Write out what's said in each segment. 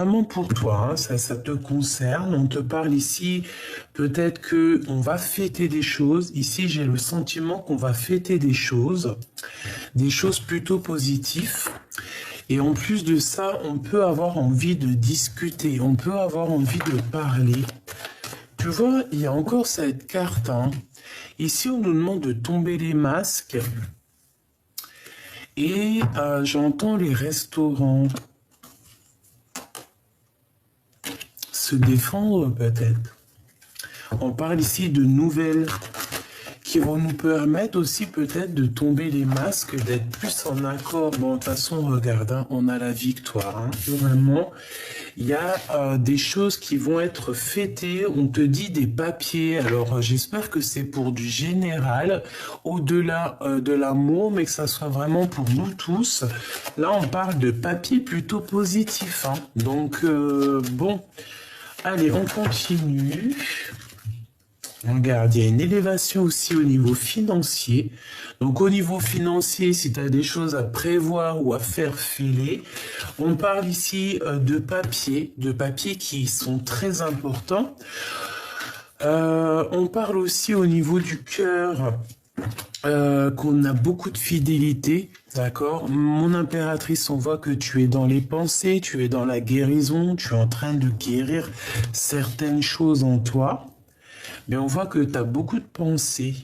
Vraiment pour toi, hein, ça te concerne. On te parle ici, peut-être que on va fêter des choses. Ici, j'ai le sentiment qu'on va fêter des choses plutôt positives. Et en plus de ça, on peut avoir envie de discuter, on peut avoir envie de parler. Tu vois, il y a encore cette carte, hein. Ici, on nous demande de tomber les masques. Et j'entends les restaurants se défendre peut-être. On parle ici de nouvelles qui vont nous permettre aussi peut-être de tomber les masques, d'être plus en accord. Bon, de toute façon, regarde, hein, on a la victoire. Hein. Vraiment, il y a des choses qui vont être fêtées. On te dit des papiers. Alors, j'espère que c'est pour du général, au-delà de l'amour, mais que ça soit vraiment pour nous tous. Là, on parle de papiers plutôt positifs. Hein. Donc, bon, allez, on continue. Regarde, il y a une élévation aussi au niveau financier. Donc au niveau financier, si tu as des choses à prévoir ou à faire filer, on parle ici de papiers qui sont très importants. On parle aussi au niveau du cœur, qu'on a beaucoup de fidélité, d'accord? Mon impératrice, on voit que tu es dans les pensées, tu es dans la guérison, tu es en train de guérir certaines choses en toi. Mais on voit que tu as beaucoup de pensées.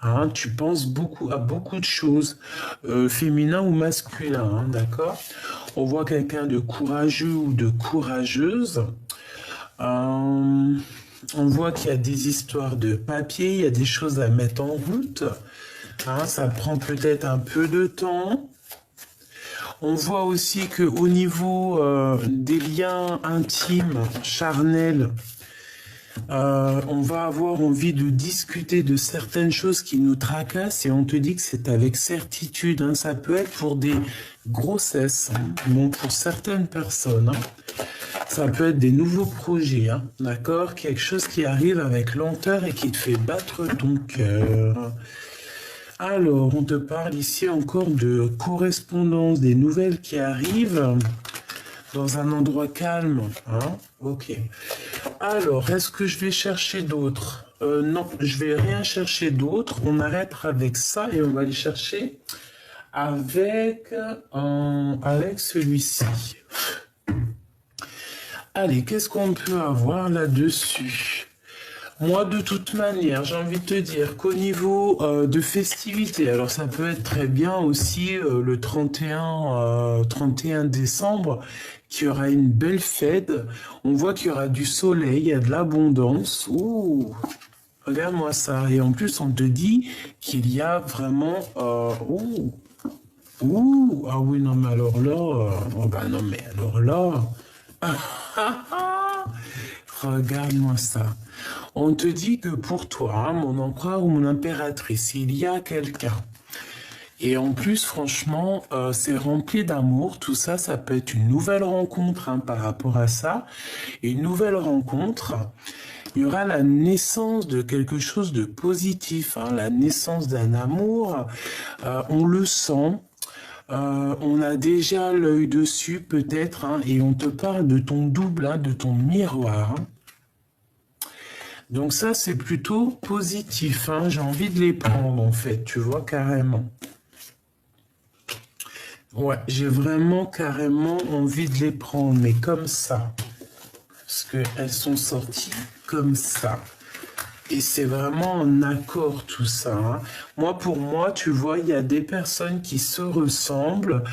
Hein, tu penses beaucoup à beaucoup de choses, féminin ou masculin, hein, d'accord? On voit quelqu'un de courageux ou de courageuse. On voit qu'il y a des histoires de papier, il y a des choses à mettre en route. Hein, ça prend peut-être un peu de temps. On voit aussi qu'au niveau des liens intimes, charnels, on va avoir envie de discuter de certaines choses qui nous tracassent et on te dit que c'est avec certitude. Hein. Ça peut être pour des grossesses, hein. Bon, pour certaines personnes. Hein. Ça peut être des nouveaux projets, hein. D'accord? Quelque chose qui arrive avec lenteur et qui te fait battre ton cœur. Alors, on te parle ici encore de correspondance, des nouvelles qui arrivent dans un endroit calme. Hein? Ok. Alors, est-ce que je vais chercher d'autres? Non, je vais rien chercher d'autre. On arrête avec ça et on va aller chercher avec, avec celui-ci. Allez, qu'est-ce qu'on peut avoir là-dessus? Moi, de toute manière, j'ai envie de te dire qu'au niveau de festivités, alors ça peut être très bien aussi le 31 décembre, qu'il y aura une belle fête. On voit qu'il y aura du soleil, il y a de l'abondance. Ouh, regarde-moi ça. Et en plus, on te dit qu'il y a vraiment... ouh, ouh, ah oui, non, mais alors là... oh bah non, mais alors là... Regarde-moi ça. On te dit que pour toi, hein, mon empereur ou mon impératrice, il y a quelqu'un. Et en plus, franchement, c'est rempli d'amour. Tout ça, ça peut être une nouvelle rencontre hein, par rapport à ça. Et une nouvelle rencontre, il y aura la naissance de quelque chose de positif, hein, la naissance d'un amour. On le sent. On a déjà l'œil dessus peut-être, hein, et on te parle de ton double, hein, de ton miroir. Hein. Donc ça, c'est plutôt positif. Hein, j'ai envie de les prendre, en fait, tu vois, carrément. Ouais, j'ai vraiment carrément envie de les prendre, mais comme ça. Parce qu'elles sont sorties comme ça. Et c'est vraiment en accord tout ça. Hein. Moi, pour moi, tu vois, il y a des personnes qui se ressemblent.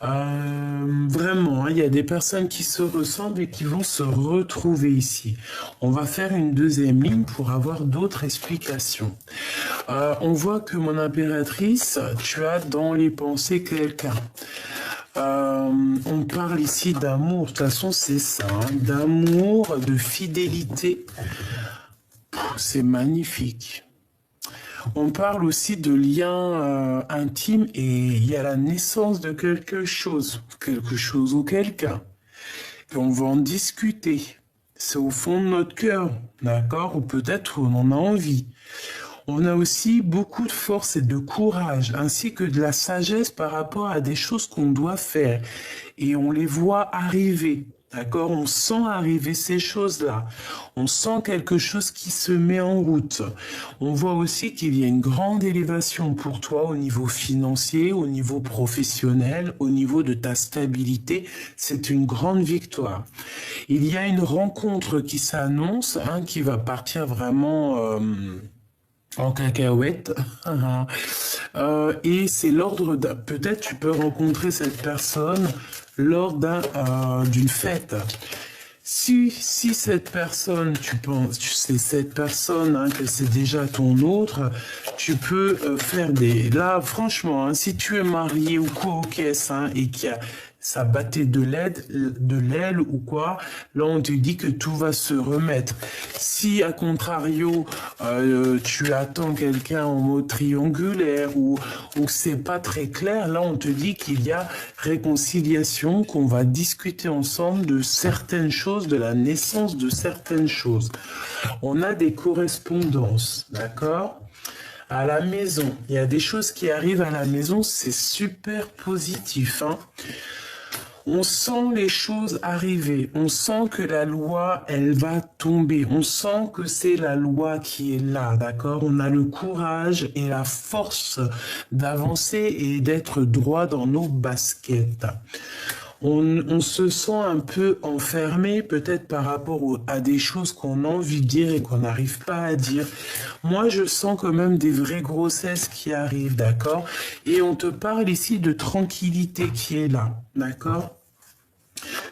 Vraiment, hein, il y a des personnes qui se ressemblent et qui vont se retrouver ici. On va faire une deuxième ligne pour avoir d'autres explications. On voit que mon impératrice, tu as dans les pensées quelqu'un. On parle ici d'amour. De toute façon, c'est ça. Hein, d'amour, de fidélité. C'est magnifique. On parle aussi de liens intimes et il y a la naissance de quelque chose ou quelqu'un. Et on va en discuter. C'est au fond de notre cœur, d'accord? Ou peut-être on en a envie. On a aussi beaucoup de force et de courage, ainsi que de la sagesse par rapport à des choses qu'on doit faire. Et on les voit arriver. D'accord? On sent arriver ces choses-là. On sent quelque chose qui se met en route. On voit aussi qu'il y a une grande élévation pour toi au niveau financier, au niveau professionnel, au niveau de ta stabilité. C'est une grande victoire. Il y a une rencontre qui s'annonce, hein, qui va partir vraiment en cacahuète. Et c'est l'ordre d'un... Peut-être tu peux rencontrer cette personne lors d'une fête. Si cette personne, tu penses, c'est cette personne, hein, que c'est déjà ton autre, tu peux faire des... Là, franchement, hein, si tu es marié ou quoi aux caisses, hein, et qu'il y a ça battait de l'aile ou quoi, là on te dit que tout va se remettre. Si à contrario, tu attends quelqu'un en mode triangulaire ou c'est pas très clair, là on te dit qu'il y a réconciliation, qu'on va discuter ensemble de certaines choses, de la naissance de certaines choses. On a des correspondances, d'accord ? À la maison, il y a des choses qui arrivent à la maison, c'est super positif, hein. On sent les choses arriver, on sent que la loi, elle va tomber, on sent que c'est la loi qui est là, d'accord? On a le courage et la force d'avancer et d'être droit dans nos baskets. On se sent un peu enfermé, peut-être par rapport à des choses qu'on a envie de dire et qu'on n'arrive pas à dire. Moi, je sens quand même des vraies grossesses qui arrivent, d'accord? Et on te parle ici de tranquillité qui est là, d'accord?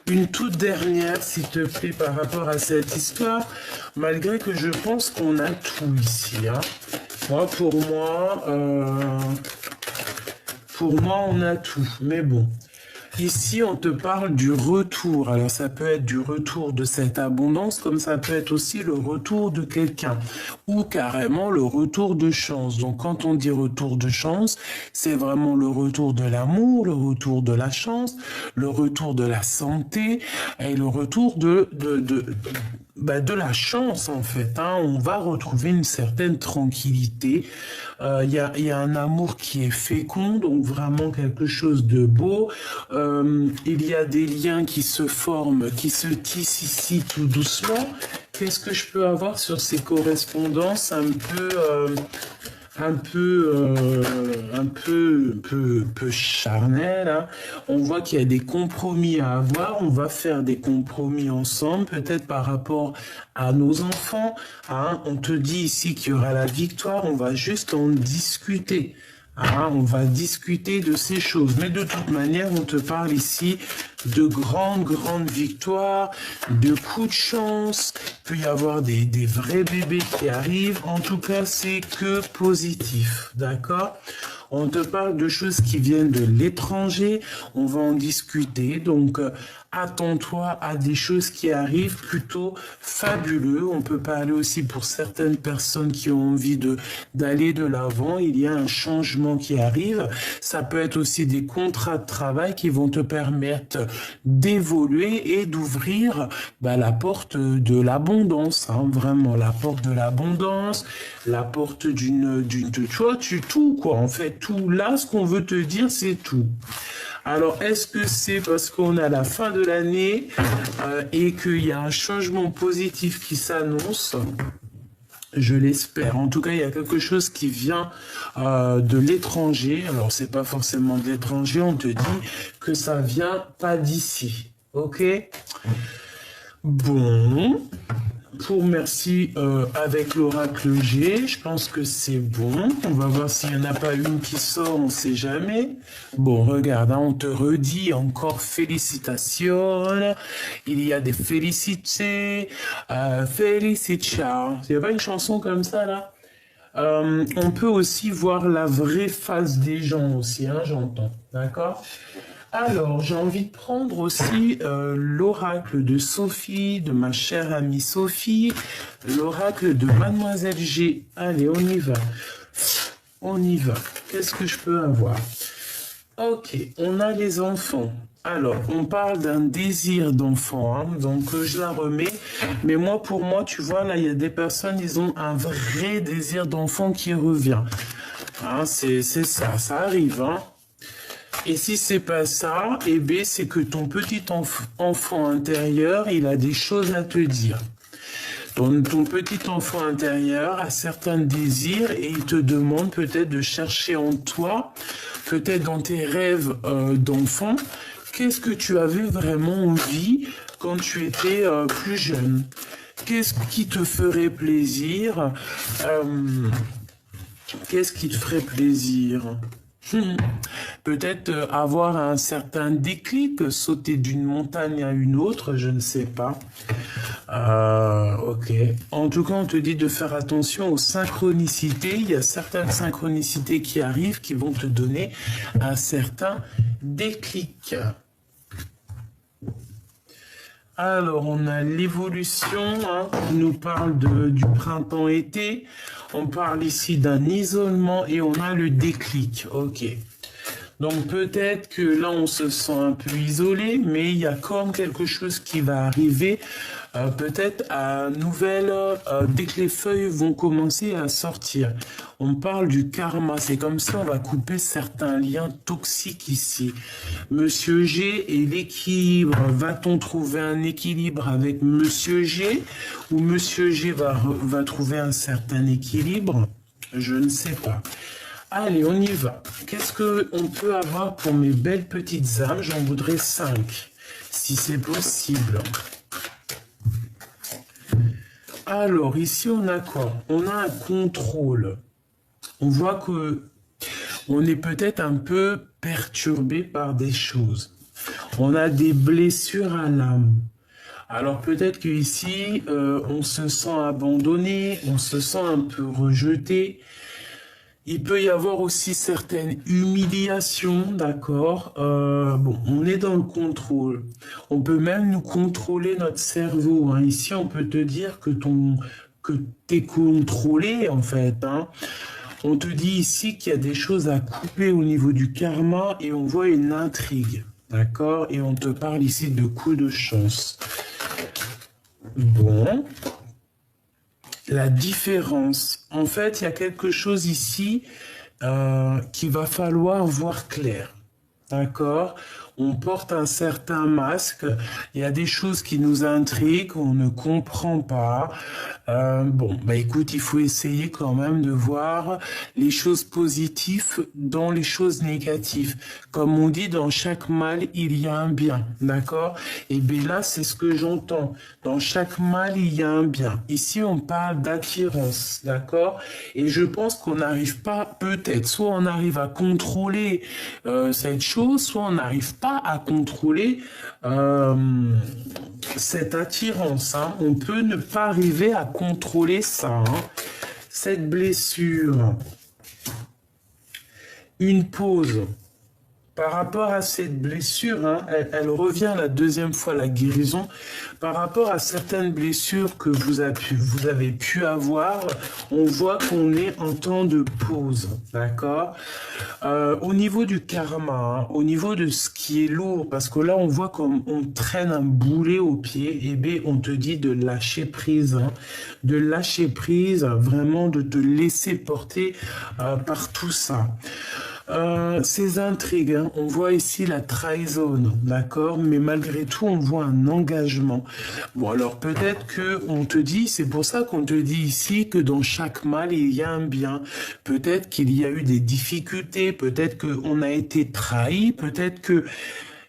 Une toute dernière, s'il te plaît, par rapport à cette histoire, malgré que je pense qu'on a tout ici, hein. Pour moi, on a tout, mais bon. Ici, on te parle du retour. Alors, ça peut être du retour de cette abondance, comme ça peut être aussi le retour de quelqu'un, ou carrément le retour de chance. Donc, quand on dit retour de chance, c'est vraiment le retour de l'amour, le retour de la chance, le retour de la santé et le retour de la chance, en fait, hein. On va retrouver une certaine tranquillité. Il y a un amour qui est fécond, donc vraiment quelque chose de beau. Il y a des liens qui se forment, qui se tissent ici tout doucement. Qu'est-ce que je peux avoir sur ces correspondances un peu charnel, hein. On voit qu'il y a des compromis à avoir, on va faire des compromis ensemble, peut-être par rapport à nos enfants, hein. On te dit ici qu'il y aura la victoire, on va juste en discuter. Ah, on va discuter de ces choses. Mais de toute manière, on te parle ici de grandes victoires, de coups de chance. Il peut y avoir des vrais bébés qui arrivent. En tout cas, c'est que positif. D'accord ? On te parle de choses qui viennent de l'étranger. On va en discuter. Donc, attends-toi à des choses qui arrivent plutôt fabuleux. On peut parler aussi pour certaines personnes qui ont envie d'aller de l'avant. Il y a un changement qui arrive. Ça peut être aussi des contrats de travail qui vont te permettre d'évoluer et d'ouvrir la porte de l'abondance, hein, vraiment la porte de l'abondance, la porte tu vois, tout quoi, en fait, tout. Là, ce qu'on veut te dire, c'est tout. Alors, est-ce que c'est parce qu'on a la fin de l'année et qu'il y a un changement positif qui s'annonce ? Je l'espère. En tout cas, il y a quelque chose qui vient de l'étranger. Alors, c'est pas forcément de l'étranger. On te dit que ça vient pas d'ici. Ok ? Bon. Pour merci avec l'oracle G, je pense que c'est bon. On va voir s'il n'y en a pas une qui sort, on ne sait jamais. Bon, regarde, hein, on te redit encore félicitations. Il y a des félicités. Félicitations. Il n'y a pas une chanson comme ça, là? On peut aussi voir la vraie face des gens aussi, hein, j'entends. D'accord ? Alors, j'ai envie de prendre aussi l'oracle de Sophie, de ma chère amie Sophie, l'oracle de Mademoiselle G. Allez, on y va. On y va. Qu'est-ce que je peux avoir? Ok, on a les enfants. Alors, on parle d'un désir d'enfant, hein, donc je la remets. Mais moi, pour moi, tu vois, là, il y a des personnes, ils ont un vrai désir d'enfant qui revient. Hein, c'est ça, ça arrive, hein. Et si c'est pas ça, eh bien, c'est que ton petit enfant intérieur, il a des choses à te dire. Ton petit enfant intérieur a certains désirs et il te demande peut-être de chercher en toi, peut-être dans tes rêves d'enfant, qu'est-ce que tu avais vraiment envie quand tu étais plus jeune? Qu'est-ce qui te ferait plaisir? Qu'est-ce qui te ferait plaisir? Peut-être avoir un certain déclic, sauter d'une montagne à une autre, je ne sais pas. Ok. En tout cas, on te dit de faire attention aux synchronicités. Il y a certaines synchronicités qui arrivent qui vont te donner un certain déclic. Alors, on a l'évolution, hein, qui nous parle du printemps-été. On parle ici d'un isolement et on a le déclic. Ok. Donc peut-être que là, on se sent un peu isolé, mais il y a comme quelque chose qui va arriver. Peut-être à nouvelle, dès que les feuilles vont commencer à sortir. On parle du karma, c'est comme ça, on va couper certains liens toxiques ici. Monsieur G et l'équilibre, va-t-on trouver un équilibre avec Monsieur G ou Monsieur G va trouver un certain équilibre? Je ne sais pas. Allez, on y va. Qu'est-ce qu'on peut avoir pour mes belles petites âmes? J'en voudrais 5, si c'est possible. Alors, ici, on a quoi? On a un contrôle. On voit que on est peut-être un peu perturbé par des choses. On a des blessures à l'âme. Alors, peut-être qu'ici, on se sent abandonné, on se sent un peu rejeté. Il peut y avoir aussi certaines humiliations, d'accord? Bon, on est dans le contrôle. On peut même nous contrôler notre cerveau, hein. Ici, on peut te dire que t'es contrôlé, en fait, hein. On te dit ici qu'il y a des choses à couper au niveau du karma et on voit une intrigue, d'accord? Et on te parle ici de coups de chance. Bon. La différence. En fait, il y a quelque chose ici qu'il va falloir voir clair. D'accord? On porte un certain masque. Il y a des choses qui nous intriguent, on ne comprend pas. Bon, bah écoute, il faut essayer quand même de voir les choses positives dans les choses négatives. Comme on dit, dans chaque mal, il y a un bien. D'accord? Et bien là, c'est ce que j'entends. Dans chaque mal, il y a un bien. Ici, on parle d'attirance. D'accord? Et je pense qu'on n'arrive pas, peut-être, soit on arrive à contrôler cette chose, soit on n'arrive pas à contrôler cette attirance, hein. On peut ne pas arriver à contrôler ça, hein. Cette blessure, une pause. Par rapport à cette blessure, hein, elle revient la deuxième fois, la guérison. Par rapport à certaines blessures que vous avez pu avoir, on voit qu'on est en temps de pause, d'accord? Au niveau du karma, hein, au niveau de ce qui est lourd, parce que là, on voit comme on traîne un boulet au pied, et bien, on te dit de lâcher prise, hein, de lâcher prise, vraiment de te laisser porter par tout ça. Ces intrigues, hein, on voit ici la trahison, d'accord, mais malgré tout, on voit un engagement. Bon, alors peut-être que on te dit, c'est pour ça qu'on te dit ici que dans chaque mal, il y a un bien. Peut-être qu'il y a eu des difficultés, peut-être qu'on a été trahi, peut-être que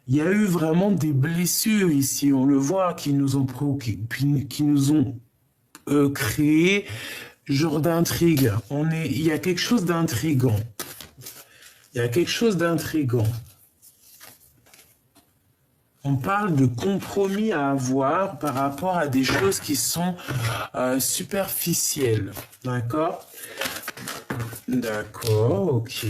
il y a eu vraiment des blessures ici, on le voit, qui nous ont préoccupés, qui nous ont créé genre d'intrigue. Il y a quelque chose d'intrigant. Il y a quelque chose d'intrigant. On parle de compromis à avoir par rapport à des choses qui sont superficielles. D'accord? D'accord, ok.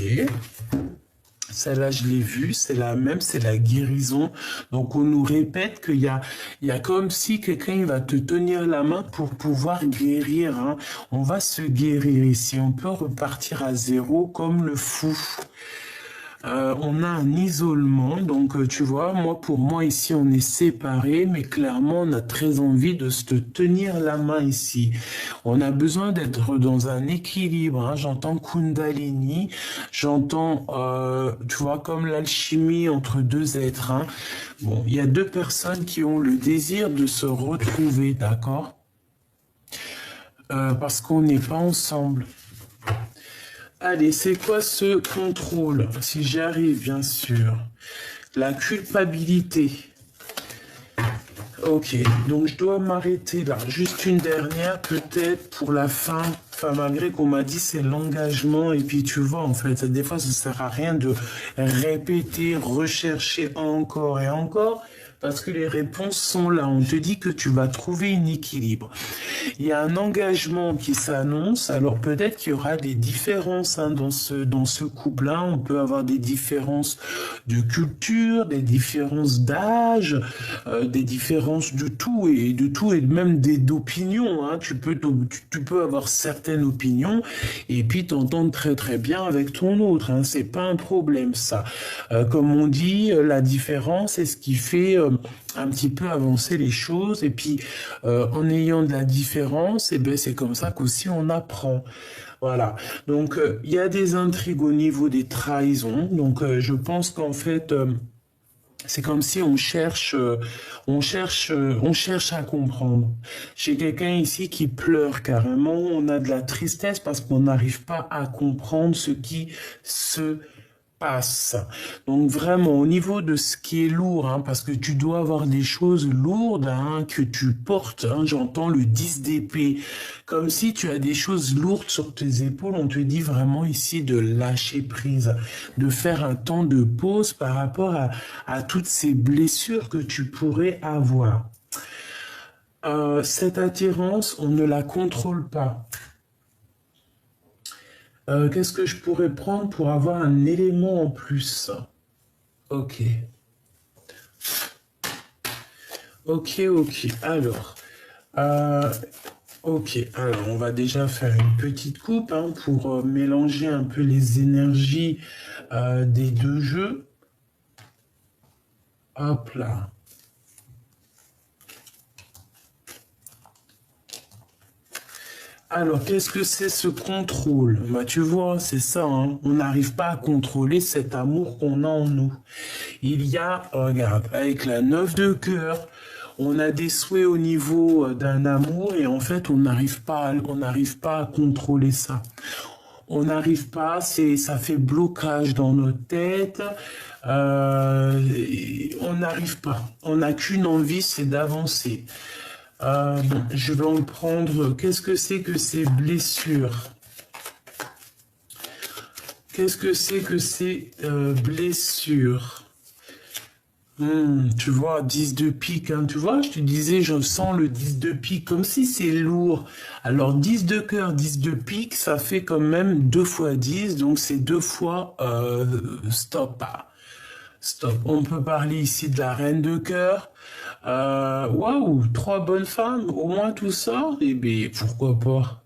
Celle-là, je l'ai vue, c'est la même, c'est la guérison. Donc, on nous répète qu'il y a comme si quelqu'un va te tenir la main pour pouvoir guérir, hein. On va se guérir ici. On peut repartir à zéro comme le fou. on a un isolement, donc tu vois, moi pour moi ici on est séparés, mais clairement on a très envie de se tenir la main ici. On a besoin d'être dans un équilibre, hein. J'entends Kundalini, j'entends, tu vois, comme l'alchimie entre deux êtres, hein. Bon, il y a deux personnes qui ont le désir de se retrouver, d'accord? Parce qu'on n'est pas ensemble. Allez, c'est quoi ce contrôle? Si j'y arrive, bien sûr. La culpabilité. Ok, donc je dois m'arrêter là. Juste une dernière, peut-être pour la fin. Enfin, malgré qu'on m'a dit c'est l'engagement. Et puis tu vois, en fait, des fois, ça ne sert à rien de répéter, rechercher encore et encore. Parce que les réponses sont là. On te dit que tu vas trouver un équilibre. Il y a un engagement qui s'annonce. Alors peut-être qu'il y aura des différences hein, dans ce couple-là. On peut avoir des différences de culture, des différences d'âge, des différences de tout et même d'opinions. Hein. Tu peux avoir certaines opinions et puis t'entendre très très bien avec ton autre. Hein. C'est pas un problème ça. Comme on dit, la différence c'est ce qui fait un petit peu avancer les choses et puis en ayant de la différence, et ben c'est comme ça qu'aussi on apprend. Voilà. Donc il y a des intrigues au niveau des trahisons. Donc je pense qu'en fait c'est comme si on cherche à comprendre. J'ai quelqu'un ici qui pleure carrément. On a de la tristesse parce qu'on n'arrive pas à comprendre ce qui se passe. Donc vraiment au niveau de ce qui est lourd, hein, parce que tu dois avoir des choses lourdes hein, que tu portes. Hein, j'entends le 10 d'épée, comme si tu as des choses lourdes sur tes épaules. On te dit vraiment ici de lâcher prise, de faire un temps de pause par rapport à toutes ces blessures que tu pourrais avoir. Cette attirance, on ne la contrôle pas. Qu'est-ce que je pourrais prendre pour avoir un élément en plus? Ok. Ok. Alors, ok. Alors, on va déjà faire une petite coupe hein, pour mélanger un peu les énergies des deux jeux. Hop là. Alors, qu'est-ce que c'est ce contrôle? Bah, tu vois, c'est ça, hein. On n'arrive pas à contrôler cet amour qu'on a en nous. Il y a, regarde, avec la 9 de cœur, on a des souhaits au niveau d'un amour et en fait, on n'arrive pas à contrôler ça. On n'arrive pas, ça fait blocage dans notre tête. On n'arrive pas. On n'a qu'une envie, c'est d'avancer. Bon, je vais en prendre. Qu'est-ce que c'est que ces blessures? Qu'est-ce que c'est que ces blessures? Tu vois, 10 de pique, hein, tu vois, je te disais, je sens le 10 de pique, comme si c'est lourd. Alors, 10 de cœur, 10 de pique, ça fait quand même 2 fois 10, donc c'est 2 fois stop. Stop. On peut parler ici de la reine de cœur. Waouh, 3 bonnes femmes, au moins tout ça, eh bien, pourquoi pas?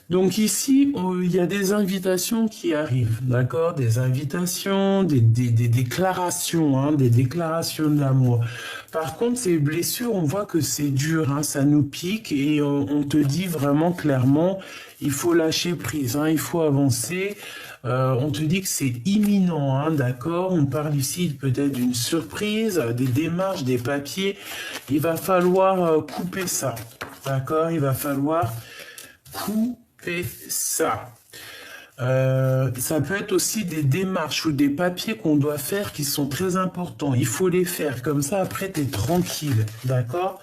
Donc ici, il y a des invitations qui arrivent, d'accord? Des invitations, des déclarations, hein, des déclarations d'amour. Par contre, ces blessures, on voit que c'est dur, hein, ça nous pique et on te dit vraiment clairement, il faut lâcher prise, hein, il faut avancer. On te dit que c'est imminent, hein, d'accord? On parle ici peut-être d'une surprise, des démarches, des papiers. Il va falloir couper ça, d'accord? Il va falloir couper ça. Ça peut être aussi des démarches ou des papiers qu'on doit faire qui sont très importants. Il faut les faire, comme ça après tu es tranquille, d'accord?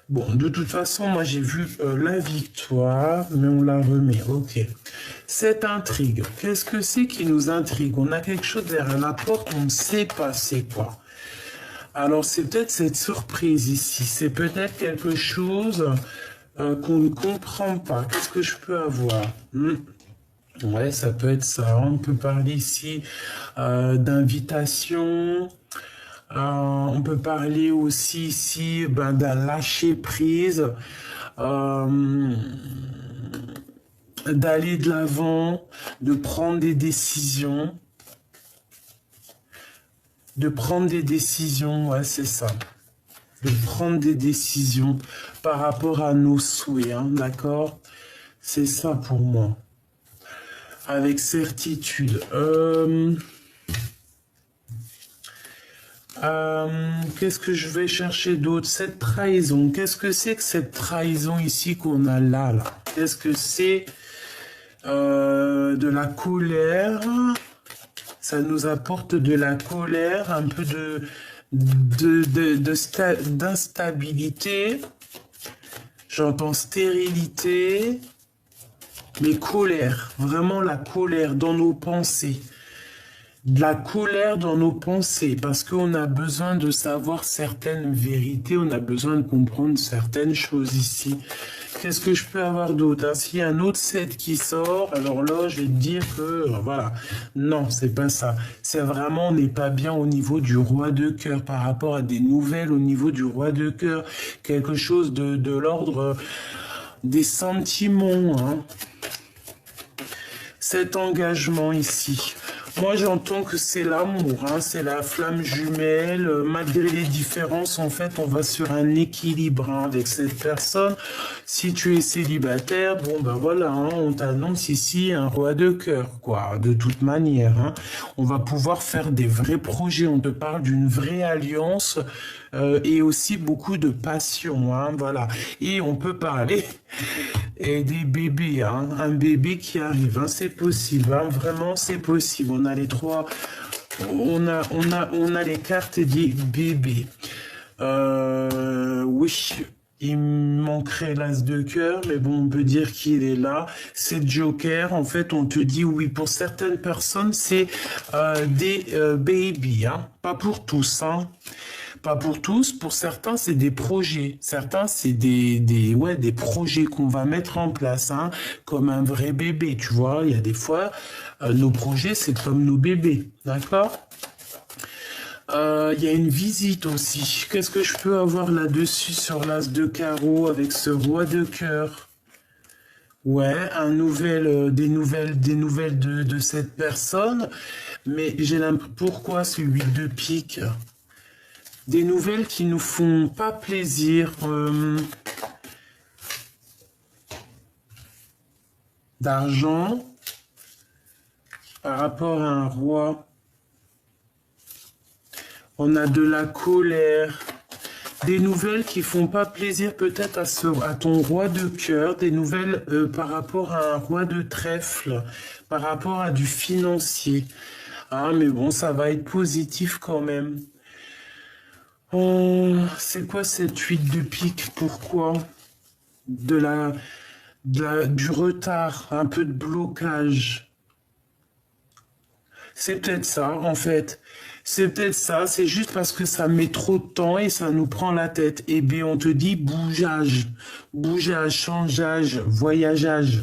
Bon, de toute façon, moi j'ai vu la victoire, mais on la remet, ok. Cette intrigue, qu'est-ce que c'est qui nous intrigue? On a quelque chose derrière la porte, on ne sait pas c'est quoi. Alors c'est peut-être cette surprise ici, c'est peut-être quelque chose qu'on ne comprend pas. Qu'est-ce que je peux avoir? Ouais, ça peut être ça. On peut parler ici d'invitation. On peut parler aussi ici d'un lâcher prise, d'aller de l'avant, de prendre des décisions. De prendre des décisions, ouais, c'est ça. De prendre des décisions par rapport à nos souhaits, hein, d'accord? C'est ça pour moi. Avec certitude. Qu'est-ce que je vais chercher d'autre? Cette trahison. Qu'est-ce que c'est que cette trahison ici qu'on a là, là? Qu'est-ce que c'est de la colère? Ça nous apporte de la colère, un peu d'instabilité. J'entends stérilité, mais colère. Vraiment la colère dans nos pensées. De la colère dans nos pensées, parce qu'on a besoin de savoir certaines vérités, on a besoin de comprendre certaines choses ici. Qu'est-ce que je peux avoir d'autre? S'il y a un autre set qui sort, alors là, je vais te dire que, voilà, non, c'est pas ça. C'est vraiment, on n'est pas bien au niveau du roi de cœur, par rapport à des nouvelles au niveau du roi de cœur. Quelque chose de l'ordre des sentiments, hein. Cet engagement ici. Moi, j'entends que c'est l'amour, hein, c'est la flamme jumelle. Malgré les différences, en fait, on va sur un équilibre, hein, avec cette personne. Si tu es célibataire, bon, ben voilà, hein, on t'annonce ici un roi de cœur, quoi. De toute manière, hein, on va pouvoir faire des vrais projets. On te parle d'une vraie alliance et aussi beaucoup de passion, hein, voilà. Et on peut parler et des bébés, hein, un bébé qui arrive, hein, c'est possible, hein, vraiment c'est possible. On a les trois, on a les cartes des bébés. Oui, il manquerait l'as de cœur, mais bon, on peut dire qu'il est là. C'est Joker, en fait, on te dit oui. Pour certaines personnes, c'est des babies, hein, pas pour tous, hein. Pas pour tous, pour certains, c'est des projets. Certains, c'est des projets qu'on va mettre en place, hein, comme un vrai bébé, tu vois. Il y a des fois, nos projets, c'est comme nos bébés, d'accord? Il y a une visite aussi. Qu'est-ce que je peux avoir là-dessus sur l'as de carreau avec ce roi de cœur? Ouais, des nouvelles de cette personne. Mais j'ai l'impression, pourquoi ce 8 de pique? Des nouvelles qui nous font pas plaisir. D'argent par rapport à un roi. On a de la colère. Des nouvelles qui font pas plaisir peut-être à ton roi de cœur. Des nouvelles par rapport à un roi de trèfle. Par rapport à du financier. Ah, mais bon, ça va être positif quand même. Oh, c'est quoi cette 8 de pique? Pourquoi? Du retard, un peu de blocage. C'est peut-être ça, en fait. C'est peut-être ça, c'est juste parce que ça met trop de temps et ça nous prend la tête. Et bien, on te dit bougeage, changeage, voyageage.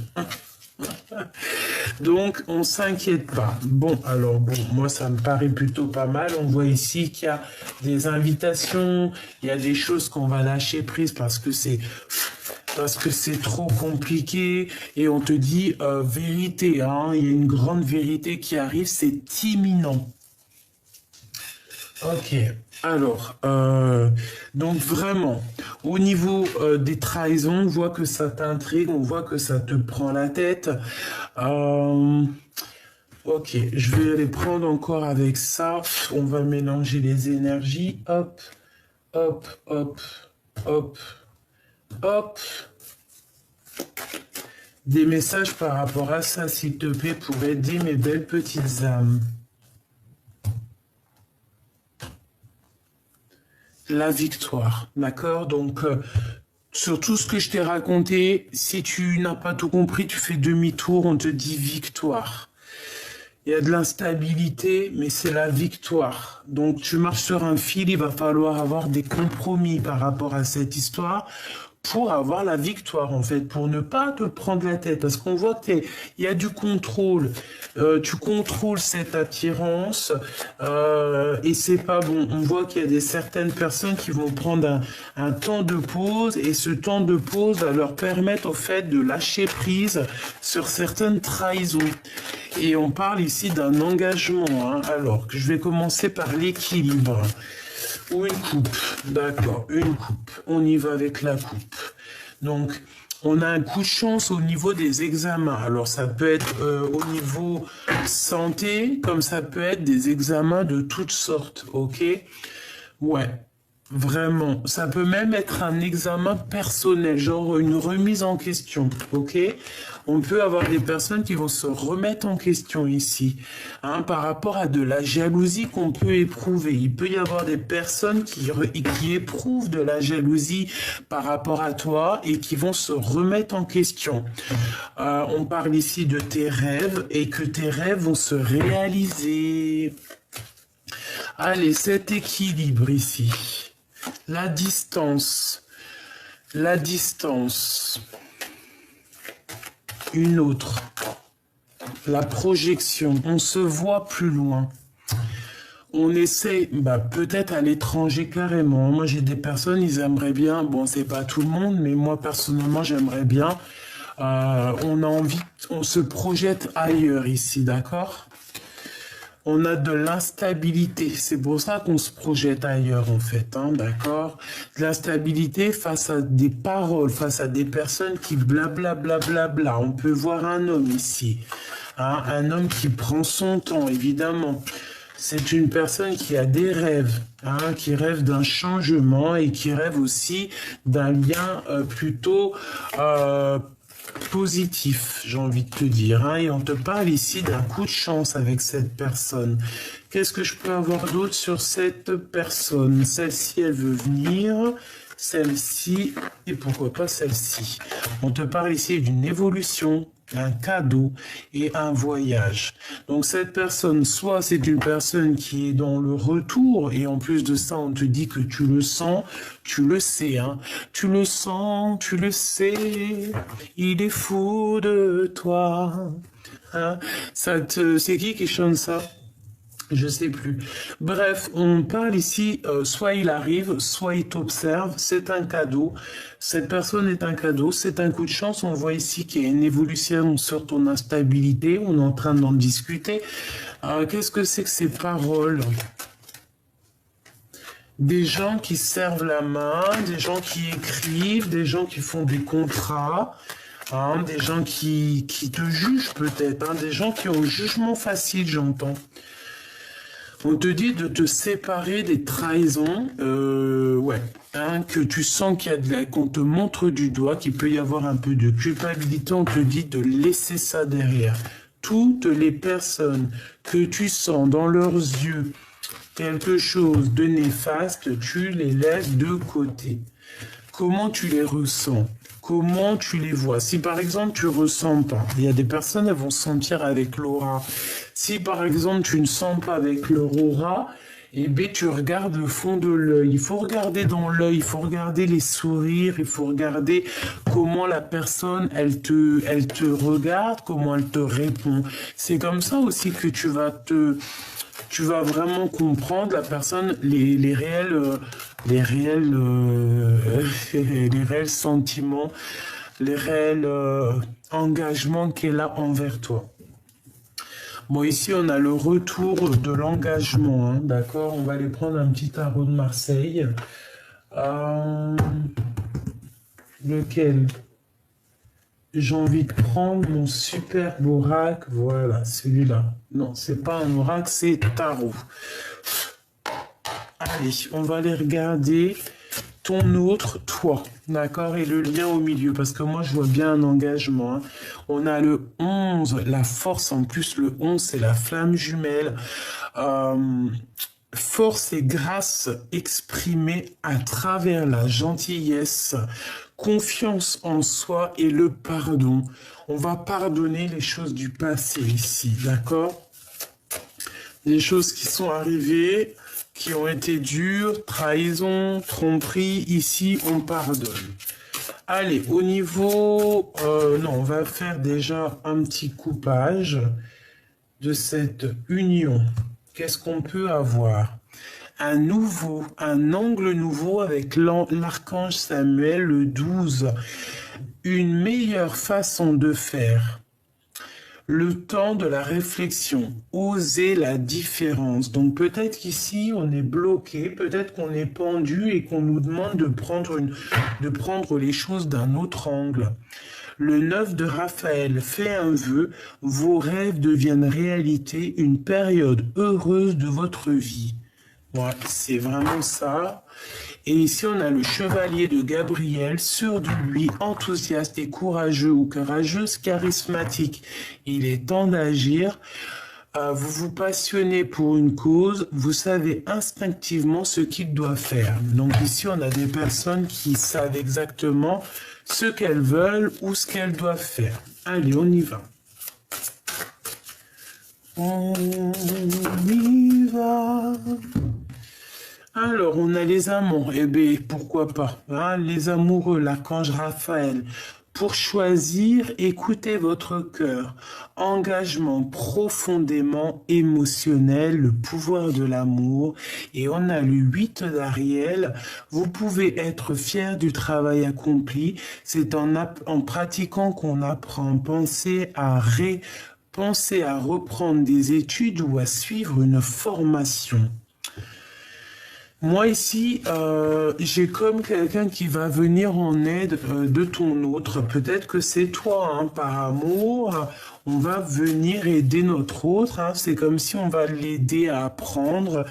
Donc, on s'inquiète pas. Bon, alors, bon, moi, ça me paraît plutôt pas mal. On voit ici qu'il y a des invitations, il y a des choses qu'on va lâcher prise parce que c'est trop compliqué. Et on te dit vérité, hein, il y a une grande vérité qui arrive, c'est imminent. Ok, alors, donc vraiment, au niveau des trahisons, on voit que ça t'intrigue, on voit que ça te prend la tête. Ok, je vais aller prendre encore avec ça. On va mélanger les énergies. Hop, hop, hop, hop, hop. Des messages par rapport à ça, s'il te plaît, pour aider mes belles petites âmes. La victoire, d'accord? Donc, sur tout ce que je t'ai raconté, si tu n'as pas tout compris, tu fais demi-tour, on te dit victoire. Il y a de l'instabilité, mais c'est la victoire. Donc, tu marches sur un fil, il va falloir avoir des compromis par rapport à cette histoire pour avoir la victoire, en fait, pour ne pas te prendre la tête. Parce qu'on voit qu'il y a du contrôle. Tu contrôles cette attirance et c'est pas bon. On voit qu'il y a certaines personnes qui vont prendre un temps de pause et ce temps de pause va leur permettre, au fait, de lâcher prise sur certaines trahisons. Et on parle ici d'un engagement. Hein. Alors, je vais commencer par l'équilibre. Ou une coupe, d'accord, une coupe. On y va avec la coupe. Donc, on a un coup de chance au niveau des examens. Alors, ça peut être au niveau santé, comme ça peut être des examens de toutes sortes, ok? Ouais. Vraiment, ça peut même être un examen personnel, genre une remise en question, ok? On peut avoir des personnes qui vont se remettre en question ici, hein, par rapport à de la jalousie qu'on peut éprouver. Il peut y avoir des personnes qui éprouvent de la jalousie par rapport à toi et qui vont se remettre en question. On parle ici de tes rêves et que tes rêves vont se réaliser. Allez, cet équilibre ici. La distance, une autre, la projection, on se voit plus loin. On essaie, peut-être à l'étranger carrément. Moi, j'ai des personnes, ils aimeraient bien, bon, c'est pas tout le monde, mais moi, personnellement, j'aimerais bien. On a envie, on se projette ailleurs ici, d'accord ? On a de l'instabilité, c'est pour ça qu'on se projette ailleurs en fait, hein, d'accord? De l'instabilité face à des paroles, face à des personnes qui blablabla. On peut voir un homme ici, hein, un homme qui prend son temps, évidemment. C'est une personne qui a des rêves, hein, qui rêve d'un changement et qui rêve aussi d'un lien plutôt positif, j'ai envie de te dire, hein, et on te parle ici d'un coup de chance avec cette personne. Qu'est-ce que je peux avoir d'autre sur cette personne? Celle-ci, elle veut venir, celle-ci, et pourquoi pas celle-ci? On te parle ici d'une évolution, un cadeau et un voyage. Donc cette personne, soit c'est une personne qui est dans le retour, et en plus de ça, on te dit que tu le sens, tu le sais, hein. Tu le sens, tu le sais, il est fou de toi. Hein. C'est qui chante ça? Je sais plus. Bref, on parle ici, soit il arrive, soit il t'observe, c'est un cadeau. Cette personne est un cadeau, c'est un coup de chance. On voit ici qu'il y a une évolution sur ton instabilité, on est en train d'en discuter. Qu'est-ce que c'est que ces paroles? Des gens qui servent la main, des gens qui écrivent, des gens qui font des contrats. Hein, des gens qui te jugent peut-être, hein, des gens qui ont un jugement facile, j'entends. On te dit de te séparer des trahisons, ouais, hein, que tu sens qu'il y a qu'on te montre du doigt, qu'il peut y avoir un peu de culpabilité, on te dit de laisser ça derrière. Toutes les personnes que tu sens dans leurs yeux quelque chose de néfaste, tu les laisses de côté. Comment tu les ressens? Comment tu les vois? Si par exemple tu ressens pas, il y a des personnes elles vont sentir avec l'aura. Si par exemple tu ne sens pas avec leur aura, eh bien tu regardes le fond de l'œil. Il faut regarder dans l'œil, il faut regarder les sourires, il faut regarder comment la personne elle te regarde, comment elle te répond. C'est comme ça aussi que tu vas vraiment comprendre la personne, les réels sentiments, les réels engagements qu'elle a envers toi. Bon, ici, on a le retour de l'engagement, hein, d'accord? On va aller prendre un petit tarot de Marseille. Lequel? J'ai envie de prendre mon superbe oracle. Voilà, celui-là. Non, c'est pas un oracle, c'est tarot. Allez, on va aller regarder ton autre toi, d'accord, et le lien au milieu, parce que moi, je vois bien un engagement. Hein. On a le 11, la force, en plus, le 11, c'est la flamme jumelle. Force et grâce exprimée à travers la gentillesse, confiance en soi et le pardon. On va pardonner les choses du passé ici, d'accord? Les choses qui sont arrivées, qui ont été dures, trahison, tromperie, ici on pardonne. Allez, au niveau... non, on va faire déjà un petit coupage de cette union. Qu'est-ce qu'on peut avoir? Un angle nouveau avec l'archange Samuel, le 12. Une meilleure façon de faire. Le temps de la réflexion, oser la différence. Donc peut-être qu'ici on est bloqué, peut-être qu'on est pendu et qu'on nous demande de prendre les choses d'un autre angle. Le 9 de Raphaël fait un vœu, vos rêves deviennent réalité, une période heureuse de votre vie. Ouais, c'est vraiment ça. Et ici, on a le chevalier de Gabriel, sûr de lui, enthousiaste et courageux ou courageuse, charismatique. Il est temps d'agir. Vous vous passionnez pour une cause, vous savez instinctivement ce qu'il doit faire. Donc ici, on a des personnes qui savent exactement ce qu'elles veulent ou ce qu'elles doivent faire. Allez, on y va. On y va. Alors, on a les amants. Eh bien, pourquoi pas, hein, les amoureux, l'archange Raphaël. Pour choisir, écoutez votre cœur. Engagement profondément émotionnel, le pouvoir de l'amour. Et on a le 8 d'Ariel. Vous pouvez être fier du travail accompli. C'est en pratiquant qu'on apprend. Pensez à reprendre des études ou à suivre une formation. Moi ici, j'ai comme quelqu'un qui va venir en aide de ton autre. Peut-être que c'est toi, hein, par amour. On va venir aider notre autre. Hein. C'est comme si on va l'aider à apprendre.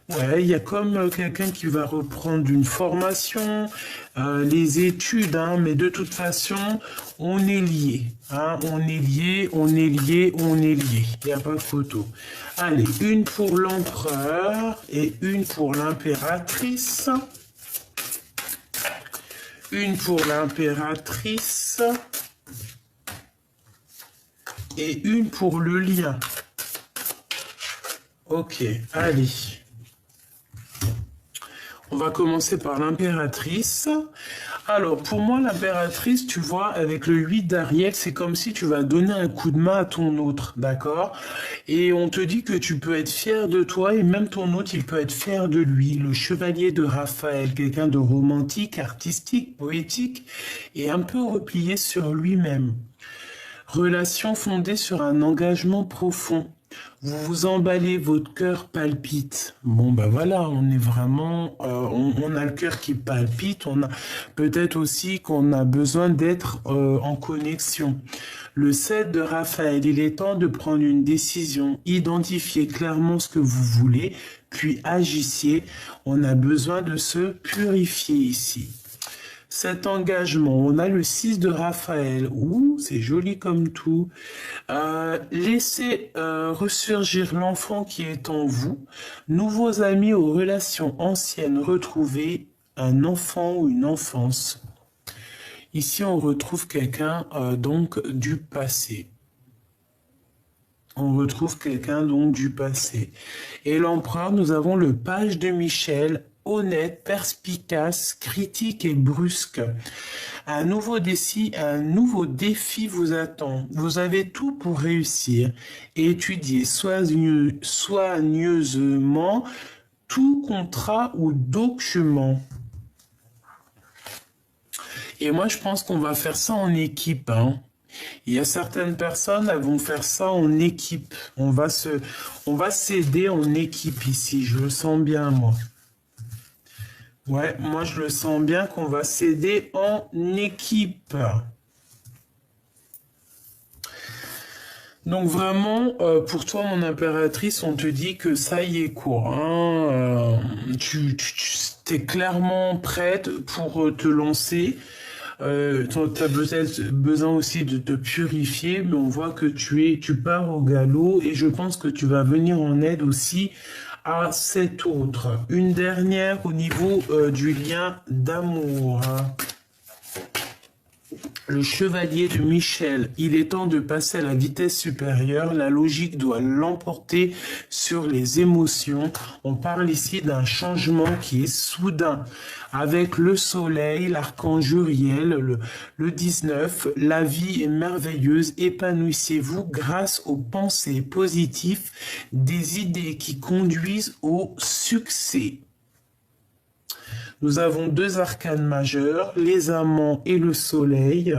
Ouais, il y a comme quelqu'un qui va reprendre une formation, les études. Hein, mais de toute façon, on est liés. Hein, on est liés, on est liés, on est liés. Il n'y a pas de photo. Allez, une pour l'empereur et une pour l'impératrice. Une pour l'impératrice. Et une pour le lien. Ok, allez. On va commencer par l'impératrice. Alors, pour moi, l'impératrice, tu vois, avec le 8 d'Ariel, c'est comme si tu vas donner un coup de main à ton autre, d'accord? Et on te dit que tu peux être fier de toi et même ton autre, il peut être fier de lui. Le chevalier de Raphaël, quelqu'un de romantique, artistique, poétique et un peu replié sur lui-même. Relation fondée sur un engagement profond. Vous vous emballez, votre cœur palpite. Bon, ben voilà, on est vraiment, on a le cœur qui palpite. On a peut-être aussi qu'on a besoin d'être en connexion. Le 7 de Raphaël, il est temps de prendre une décision. Identifiez clairement ce que vous voulez, puis agissez. On a besoin de se purifier ici. Cet engagement, on a le 6 de Raphaël. Ouh, c'est joli comme tout. Laissez ressurgir l'enfant qui est en vous. Nouveaux amis aux relations anciennes retrouvées. Un enfant ou une enfance. Ici, on retrouve quelqu'un donc du passé. On retrouve quelqu'un donc du passé. Et l'empereur, nous avons le page de Michel. Honnête, perspicace, critique et brusque. Un nouveau défi vous attend. Vous avez tout pour réussir. Étudiez soigneusement tout contrat ou document. Et moi, je pense qu'on va faire ça en équipe. Hein. Il y a certaines personnes, elles vont faire ça en équipe. On va s'aider en équipe ici. Je le sens bien, moi. Ouais, moi je le sens bien qu'on va s'aider en équipe. Donc vraiment, pour toi mon impératrice, on te dit que ça y est quoi. Hein, tu es clairement prête pour te lancer. Tu as peut-être besoin aussi de te purifier, mais on voit que tu pars au galop et je pense que tu vas venir en aide aussi à cet autre. Une dernière au niveau du lien d'amour. Le chevalier de Michel, il est temps de passer à la vitesse supérieure. La logique doit l'emporter sur les émotions. On parle ici d'un changement qui est soudain. Avec le soleil, l'archange Uriel, le 19, la vie est merveilleuse. Épanouissez-vous grâce aux pensées positives, des idées qui conduisent au succès. Nous avons deux arcanes majeurs, les amants et le soleil.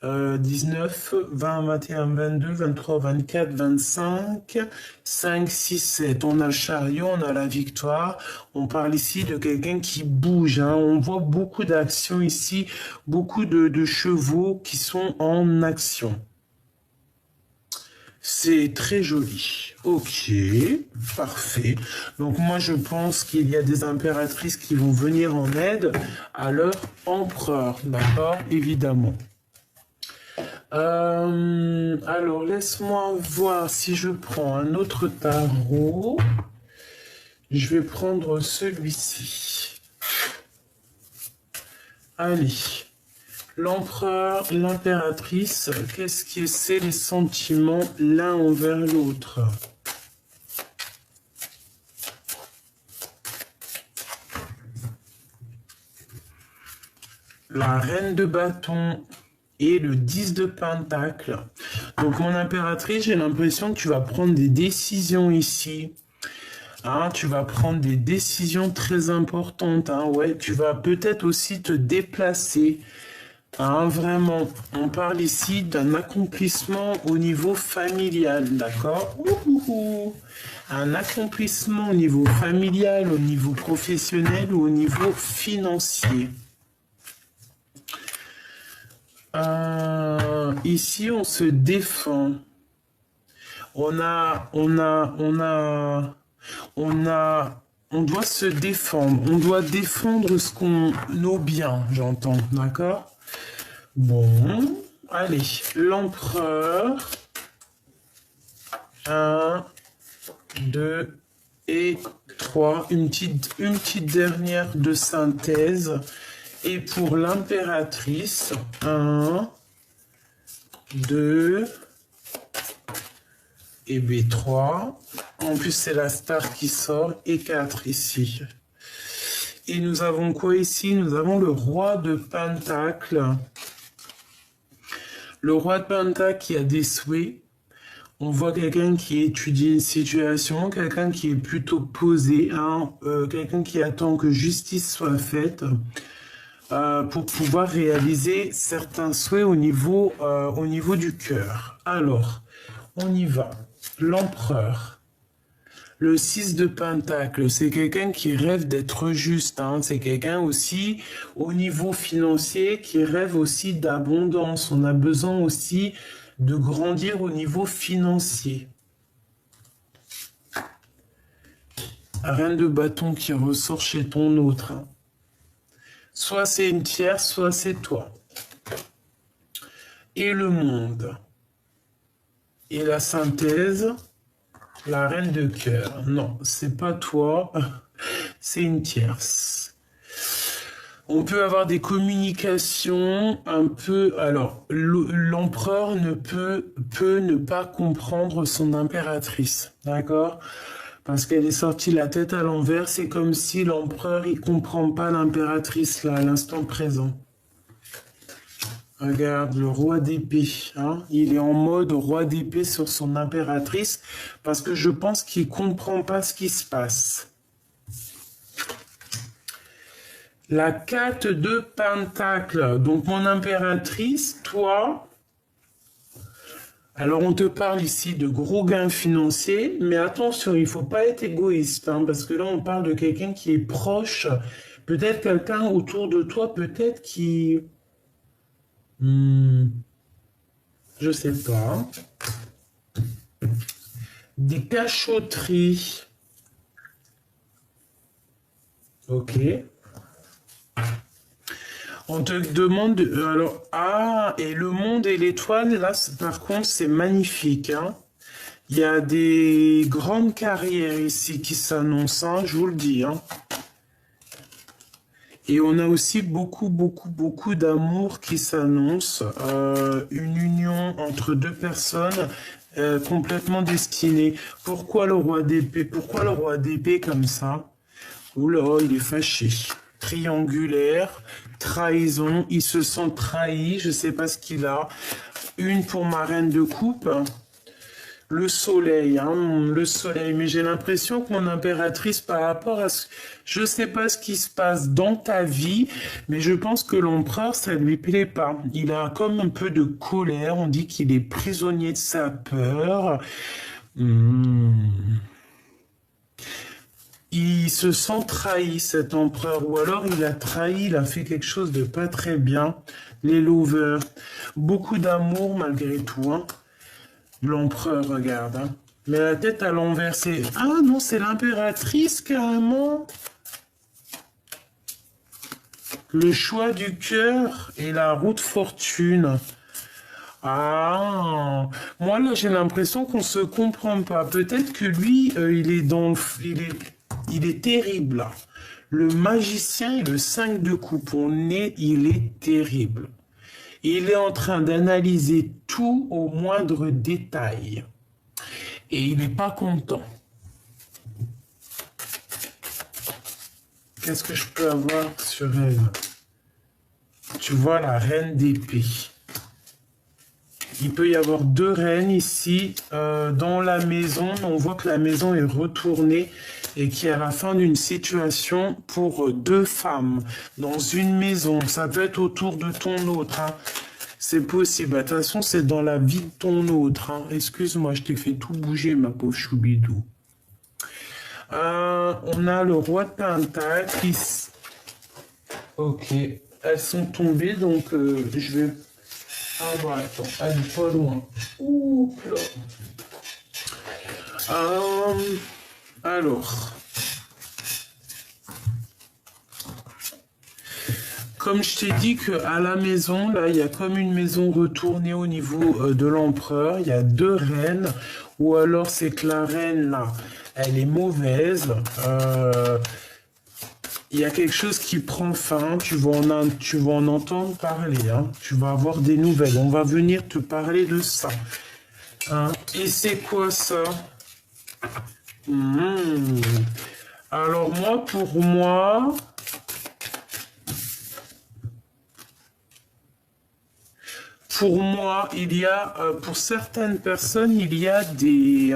19, 20, 21, 22, 23, 24, 25, 5, 6, 7. On a le chariot, on a la victoire. On parle ici de quelqu'un qui bouge. Hein. On voit beaucoup d'actions ici, beaucoup de chevaux qui sont en action. C'est très joli. Ok, parfait. Donc moi je pense qu'il y a des impératrices qui vont venir en aide à leur empereur, d'accord, évidemment. Alors laisse-moi voir si je prends un autre tarot. Je vais prendre celui-ci. Allez. L'empereur, l'impératrice, qu'est-ce que c'est les sentiments l'un envers l'autre? La reine de bâton et le 10 de pentacle. Donc mon impératrice, j'ai l'impression que tu vas prendre des décisions ici. Hein, tu vas prendre des décisions très importantes. Hein, ouais, tu vas peut-être aussi te déplacer. Hein, vraiment, on parle ici d'un accomplissement au niveau familial, d'accord? Un accomplissement au niveau familial, au niveau professionnel ou au niveau financier. Ici, on se défend. On doit se défendre. On doit défendre nos biens, j'entends, d'accord? Bon, allez, l'empereur, 1, 2 et 3, une petite dernière de synthèse. Et pour l'impératrice, 1, 2 et B3. En plus, c'est la star qui sort et 4 ici. Et nous avons quoi ici? Nous avons le roi de pentacle. Le roi de pentacle qui a des souhaits. On voit quelqu'un qui étudie une situation, quelqu'un qui est plutôt posé, hein, quelqu'un qui attend que justice soit faite pour pouvoir réaliser certains souhaits au niveau du cœur. Alors, on y va. L'empereur. Le 6 de pentacle, c'est quelqu'un qui rêve d'être juste. Hein. C'est quelqu'un aussi au niveau financier qui rêve aussi d'abondance. On a besoin aussi de grandir au niveau financier. Reine de bâton qui ressort chez ton autre. Hein. Soit c'est une tierce, soit c'est toi. Et le monde. Et la synthèse. La reine de cœur. Non, c'est pas toi, c'est une tierce. On peut avoir des communications un peu... Alors, l'empereur peut ne pas comprendre son impératrice, d'accord? Parce qu'elle est sortie la tête à l'envers, c'est comme si l'empereur, il comprend pas l'impératrice là, à l'instant présent. Regarde, le roi d'épée, hein, il est en mode roi d'épée sur son impératrice parce que je pense qu'il ne comprend pas ce qui se passe. La 4 de pentacle, donc mon impératrice, toi, alors on te parle ici de gros gains financiers, mais attention, il ne faut pas être égoïste, hein, parce que là on parle de quelqu'un qui est proche, peut-être quelqu'un autour de toi, peut-être qui... je sais pas. Des cachotteries. Ok. On te demande... Alors, et le monde et l'étoile, là, par contre, c'est magnifique. Hein. Il y a des grandes carrières ici qui s'annoncent, hein, je vous le dis. Hein. Et on a aussi beaucoup d'amour qui s'annonce. Une union entre deux personnes complètement destinées. Pourquoi le roi d'épée? Pourquoi le roi d'épée comme ça? Oula, il est fâché. Triangulaire, trahison, il se sent trahi, je sais pas ce qu'il a. Une pour ma reine de coupe. Le soleil, mais j'ai l'impression que mon impératrice, par rapport à ce... Je sais pas ce qui se passe dans ta vie, mais je pense que l'empereur, ça lui plaît pas. Il a comme un peu de colère, on dit qu'il est prisonnier de sa peur. Il se sent trahi, cet empereur, ou alors il a trahi, il a fait quelque chose de pas très bien. Les lovers, beaucoup d'amour malgré tout, hein. L'empereur, regarde, hein. Mais la tête à l'envers, c'est... Ah non, c'est l'impératrice, carrément. Le choix du cœur et la roue de fortune. Ah, moi là, j'ai l'impression qu'on se comprend pas. Peut-être que lui, il est dans... Il est terrible, là. Le magicien et le 5 de coupe, il est terrible. Il est en train d'analyser tout au moindre détail. Et il n'est pas content. Qu'est-ce que je peux avoir sur elle? Tu vois la reine d'épée. Il peut y avoir deux reines ici dans la maison. On voit que la maison est retournée et qu'il y a la fin d'une situation pour deux femmes dans une maison. Ça peut être autour de ton autre, hein. C'est possible. De toute façon, c'est dans la vie de ton autre, hein. Excuse-moi, je t'ai fait tout bouger, ma pauvre choubidou. On a le roi de Pentacle. Ok. Elles sont tombées, donc je vais... Ah bah attends, elle est pas loin. Ouh là. Alors, comme je t'ai dit qu'à la maison, là, il y a comme une maison retournée au niveau de l'empereur. Il y a deux reines, ou alors c'est que la reine, là, elle est mauvaise. Il y a quelque chose qui prend fin, tu vas en entendre parler, hein. Tu vas avoir des nouvelles, on va venir te parler de ça. Hein. Et c'est quoi ça? Alors pour moi, il y a, pour certaines personnes, il y a des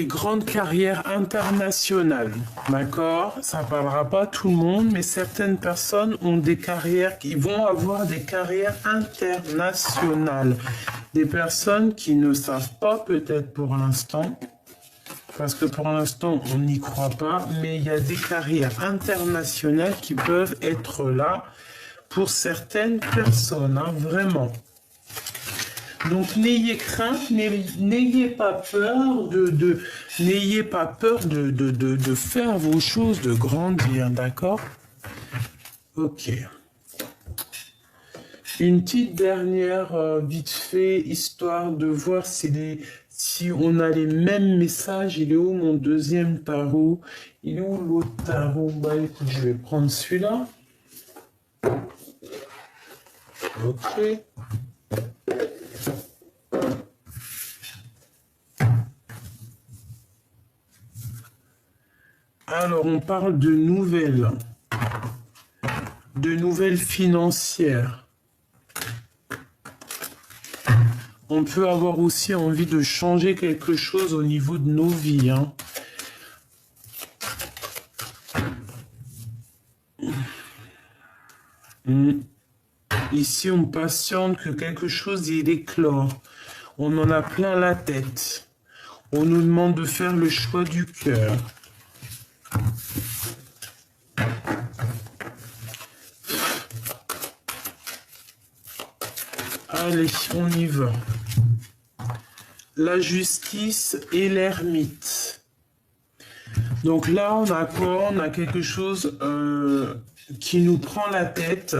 grandes carrières internationales, d'accord? Ça ne parlera pas à tout le monde, mais certaines personnes ont des carrières, qui vont avoir des carrières internationales. Des personnes qui ne savent pas peut-être pour l'instant, parce que pour l'instant on n'y croit pas, mais il y a des carrières internationales qui peuvent être là pour certaines personnes, hein, vraiment. Donc n'ayez crainte, n'ayez pas peur n'ayez pas peur de faire vos choses, de grandir, d'accord? Ok. Une petite dernière vite fait, histoire de voir si on a les mêmes messages. Il est où mon deuxième tarot? Il est où l'autre tarot? Bah écoute, je vais prendre celui-là. Ok. Alors, on parle de nouvelles financières. On peut avoir aussi envie de changer quelque chose au niveau de nos vies, hein. Ici, on patiente que quelque chose il éclore. On en a plein la tête. On nous demande de faire le choix du cœur. Allez, on y va. La justice et l'ermite. Donc là, on a quoi? On a quelque chose qui nous prend la tête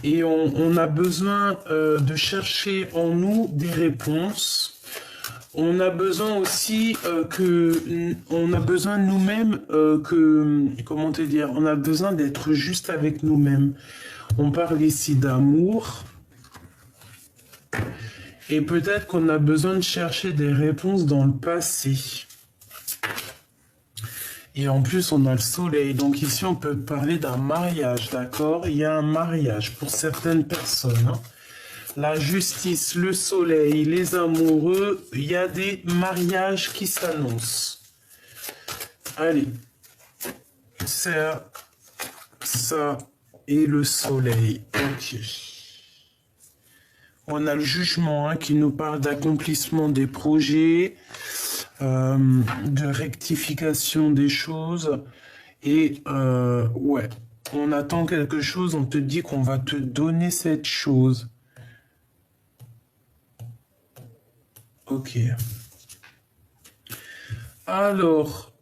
et on a besoin de chercher en nous des réponses. On a besoin aussi on a besoin nous-mêmes comment te dire, on a besoin d'être juste avec nous-mêmes. On parle ici d'amour. Et peut-être qu'on a besoin de chercher des réponses dans le passé. Et en plus, on a le soleil. Donc ici, on peut parler d'un mariage, d'accord? Il y a un mariage pour certaines personnes. Hein. La justice, le soleil, les amoureux, il y a des mariages qui s'annoncent. Allez. Ça et le soleil. Ok. On a le jugement hein, qui nous parle d'accomplissement des projets, de rectification des choses. Et ouais, on attend quelque chose, on te dit qu'on va te donner cette chose. Ok. Alors,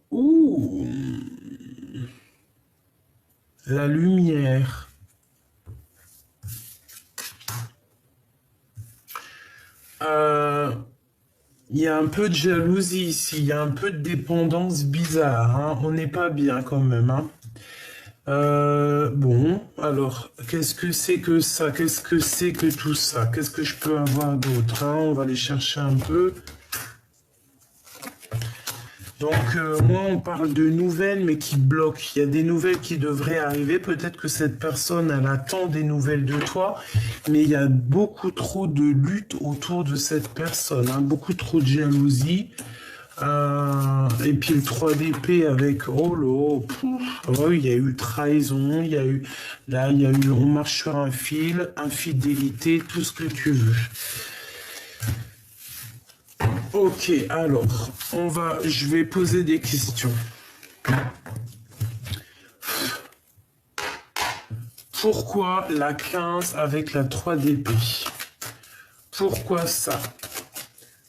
la lumière. Il y a un peu de jalousie ici, il y a un peu de dépendance bizarre, hein. On n'est pas bien quand même. Hein. Bon, alors, qu'est-ce que c'est que ça? Qu'est-ce que c'est que tout ça? Qu'est-ce que je peux avoir d'autre hein? On va aller chercher un peu. Donc, moi, on parle de nouvelles, mais qui bloquent. Il y a des nouvelles qui devraient arriver. Peut-être que cette personne, elle attend des nouvelles de toi, mais il y a beaucoup trop de lutte autour de cette personne. Hein, beaucoup trop de jalousie. Et puis le 3 d'épée avec oh là, il y a eu trahison, il y a eu là, il y a eu on marche sur un fil, infidélité, tout ce que tu veux. Ok, alors, je vais poser des questions. Pourquoi la 15 avec la 3 d'épée? Pourquoi ça?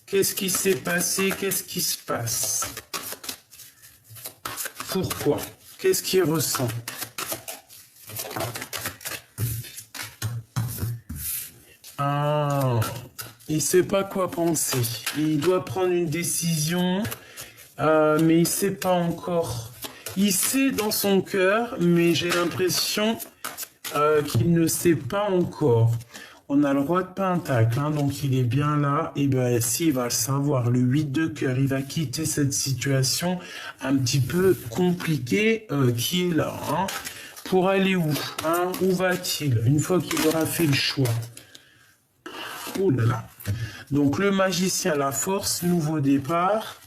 Qu'est-ce qui s'est passé? Qu'est-ce qui se passe? Pourquoi? Qu'est-ce qu'il ressent? Ah, il ne sait pas quoi penser. Il doit prendre une décision, mais il ne sait pas encore. Il sait dans son cœur, mais j'ai l'impression qu'il ne sait pas encore. On a le roi de Pentacle, hein, donc il est bien là. Et bien, s'il va le savoir, le 8 de cœur, il va quitter cette situation un petit peu compliquée qui est là. Hein, pour aller où hein, où va-t-il une fois qu'il aura fait le choix? Oh là là. Donc le magicien, la force, nouveau départ.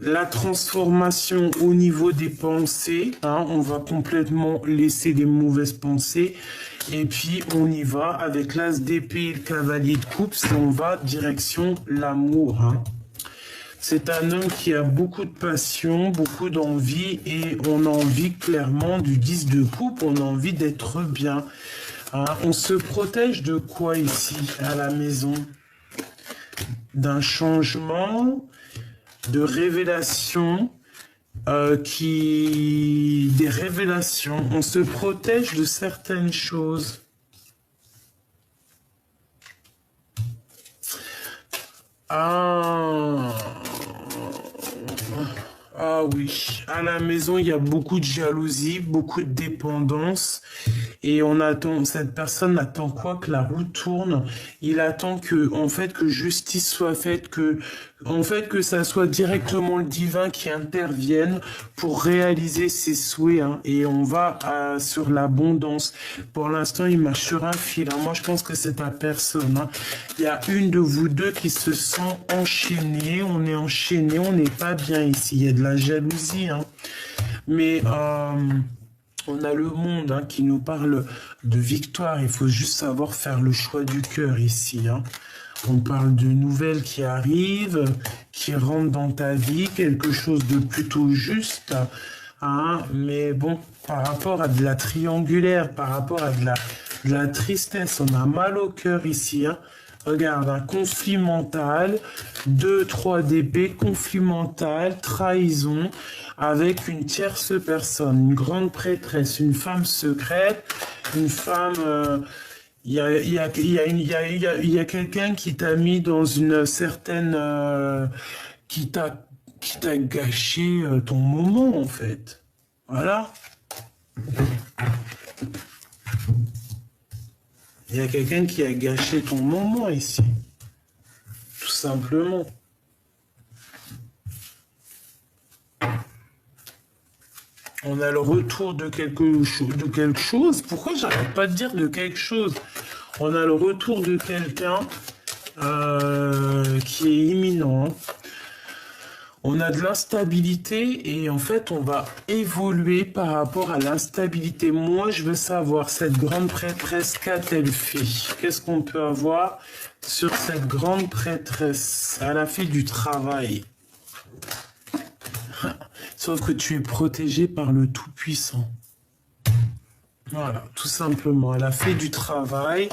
La transformation au niveau des pensées, hein, on va complètement laisser les mauvaises pensées et puis on y va avec l'as d'épée et le cavalier de coupe, on va direction l'amour. Hein. C'est un homme qui a beaucoup de passion, beaucoup d'envie et on a envie clairement du 10 de coupe, on a envie d'être bien. Hein. On se protège de quoi ici à la maison? D'un changement, de révélations, des révélations. On se protège de certaines choses. Ah oui, à la maison, il y a beaucoup de jalousie, beaucoup de dépendance. Et on attend, cette personne attend quoi? Que la roue tourne. Il attend que, en fait, que justice soit faite, que ça soit directement le divin qui intervienne pour réaliser ses souhaits. Hein. Et on va sur l'abondance. Pour l'instant, il marche sur un fil. Hein. Moi, je pense que c'est ta personne. Hein. Il y a une de vous deux qui se sent enchaînée. On est enchaîné, on n'est pas bien ici. Il y a de la jalousie. Hein. Mais on a le monde hein, qui nous parle de victoire. Il faut juste savoir faire le choix du cœur ici. Hein. On parle de nouvelles qui arrivent, qui rentrent dans ta vie, quelque chose de plutôt juste. Hein. Mais bon, par rapport à de la triangulaire, par rapport à de la tristesse, on a mal au cœur ici. Hein. Regarde, un conflit mental, 2, 3 d'épée, conflit mental, trahison, avec une tierce personne, une grande prêtresse, une femme secrète, une femme Il y a quelqu'un qui t'a mis dans une certaine... qui t'a gâché ton moment, en fait. Voilà. Il y a quelqu'un qui a gâché ton moment ici. Tout simplement. On a le retour de quelque chose. Pourquoi j'arrête pas de dire de quelque chose? On a le retour de quelqu'un qui est imminent. Hein. On a de l'instabilité et en fait, on va évoluer par rapport à l'instabilité. Moi, je veux savoir, cette grande prêtresse, qu'a-t-elle fait? Qu'est-ce qu'on peut avoir sur cette grande prêtresse? Elle a fait du travail. Sauf que tu es protégé par le Tout-Puissant. Voilà, tout simplement. Elle a fait du travail.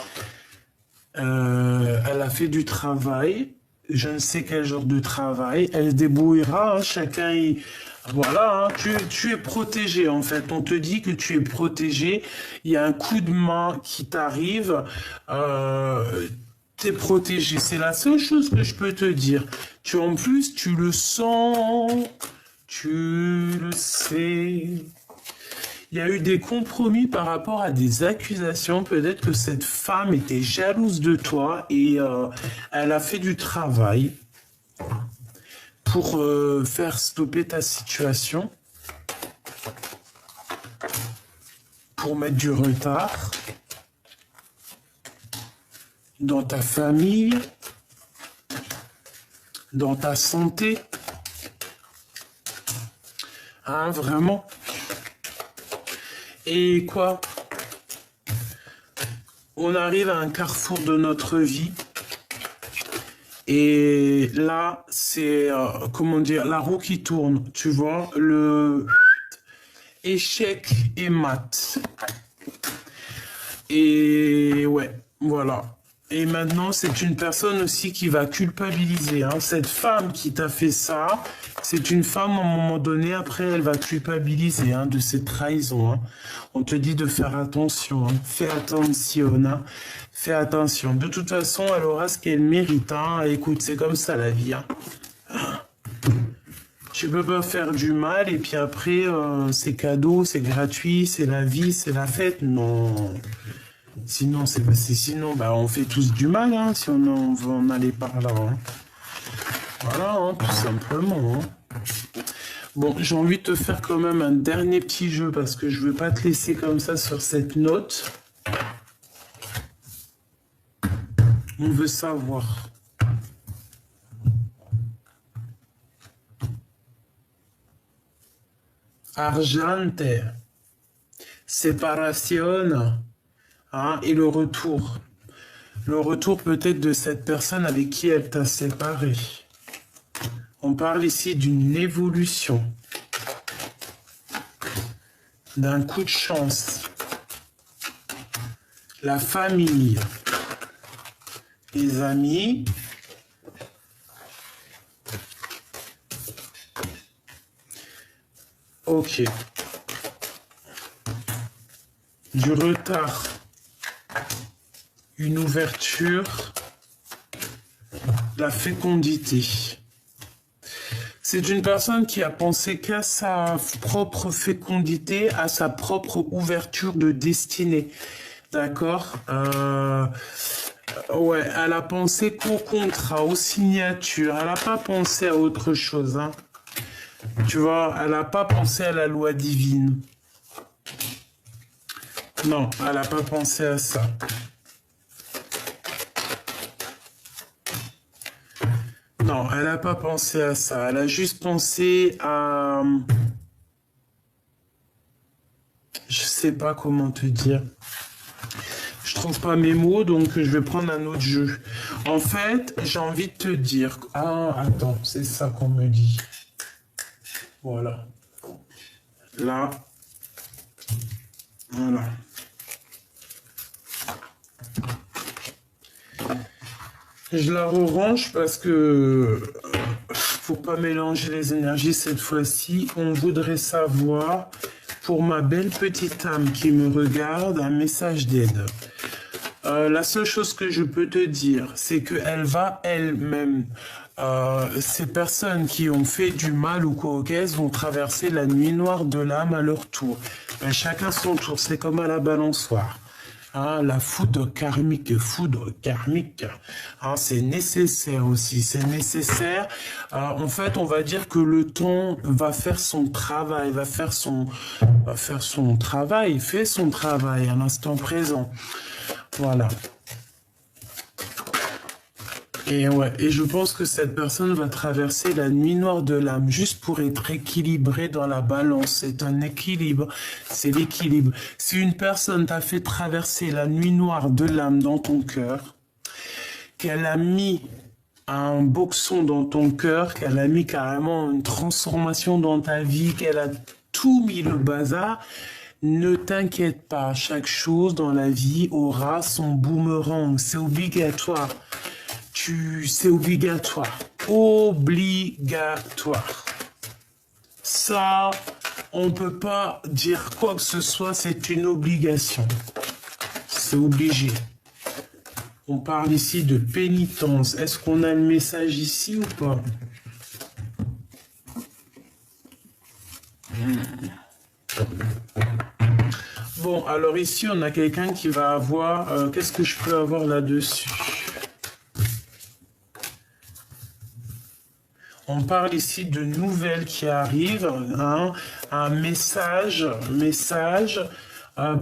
Elle a fait du travail. Je ne sais quel genre de travail. Elle se débrouillera. Hein, chacun y... Voilà, hein, tu es protégé en fait. On te dit que tu es protégé. Il y a un coup de main qui t'arrive. Tu es protégé. C'est la seule chose que je peux te dire. En plus, tu le sens. Tu le sais. Il y a eu des compromis par rapport à des accusations. Peut-être que cette femme était jalouse de toi et elle a fait du travail pour faire stopper ta situation, pour mettre du retard dans ta famille, dans ta santé. Hein, vraiment. Et quoi? On arrive à un carrefour de notre vie. Et là, c'est, comment dire, la roue qui tourne. Tu vois, le échec et mat. Et ouais, voilà. Et maintenant, c'est une personne aussi qui va culpabiliser. Hein. Cette femme qui t'a fait ça, c'est une femme, à un moment donné, après, elle va culpabiliser hein, de cette trahison. Hein. On te dit de faire attention. Hein. Fais attention. Hein. Fais attention. De toute façon, elle aura ce qu'elle mérite. Hein. Écoute, c'est comme ça la vie. Hein. Tu peux pas faire du mal et puis après, c'est cadeau, c'est gratuit, c'est la vie, c'est la fête. Non. Sinon, sinon, bah, on fait tous du mal, hein, si on veut en aller par là. Hein. Voilà, hein, tout simplement. Hein. Bon, j'ai envie de te faire quand même un dernier petit jeu parce que je veux pas te laisser comme ça sur cette note. On veut savoir. Argente, séparation. Hein, et le retour. Le retour peut-être de cette personne avec qui elle t'a séparé. On parle ici d'une évolution. D'un coup de chance. La famille. Les amis. Ok. Du retard. Une ouverture, la fécondité. C'est une personne qui a pensé qu'à sa propre fécondité, à sa propre ouverture de destinée. D'accord ouais, elle a pensé qu'au contrat, aux signatures. Elle n'a pas pensé à autre chose. Hein. Tu vois, elle n'a pas pensé à la loi divine. Non, elle n'a pas pensé à ça. Non, elle n'a pas pensé à ça. Elle a juste pensé à... Je sais pas comment te dire. Je trouve pas mes mots, donc je vais prendre un autre jeu. En fait, j'ai envie de te dire... Ah, attends, c'est ça qu'on me dit. Voilà. Là. Voilà. Je la range parce que faut pas mélanger les énergies cette fois-ci. On voudrait savoir, pour ma belle petite âme qui me regarde, un message d'aide. La seule chose que je peux te dire, c'est qu'elle va elle-même, ces personnes qui ont fait du mal ou coquesses vont traverser la nuit noire de l'âme à leur tour. Mais chacun son tour, c'est comme à la balançoire. Hein, la foudre karmique, hein, c'est nécessaire aussi, c'est nécessaire. En fait, on va dire que le temps va faire son travail, fait son travail à l'instant présent. Voilà. Et ouais, et je pense que cette personne va traverser la nuit noire de l'âme juste pour être équilibrée dans la balance. C'est un équilibre, c'est l'équilibre. Si une personne t'a fait traverser la nuit noire de l'âme dans ton cœur, qu'elle a mis un boxon dans ton cœur, qu'elle a mis carrément une transformation dans ta vie, qu'elle a tout mis le bazar, ne t'inquiète pas, chaque chose dans la vie aura son boomerang, c'est obligatoire. C'est obligatoire. Obligatoire. Ça, on ne peut pas dire quoi que ce soit, c'est une obligation. C'est obligé. On parle ici de pénitence. Est-ce qu'on a le message ici ou pas? Bon, alors ici, on a quelqu'un qui va avoir... Qu'est-ce que je peux avoir là-dessus? On parle ici de nouvelles qui arrivent, hein, un message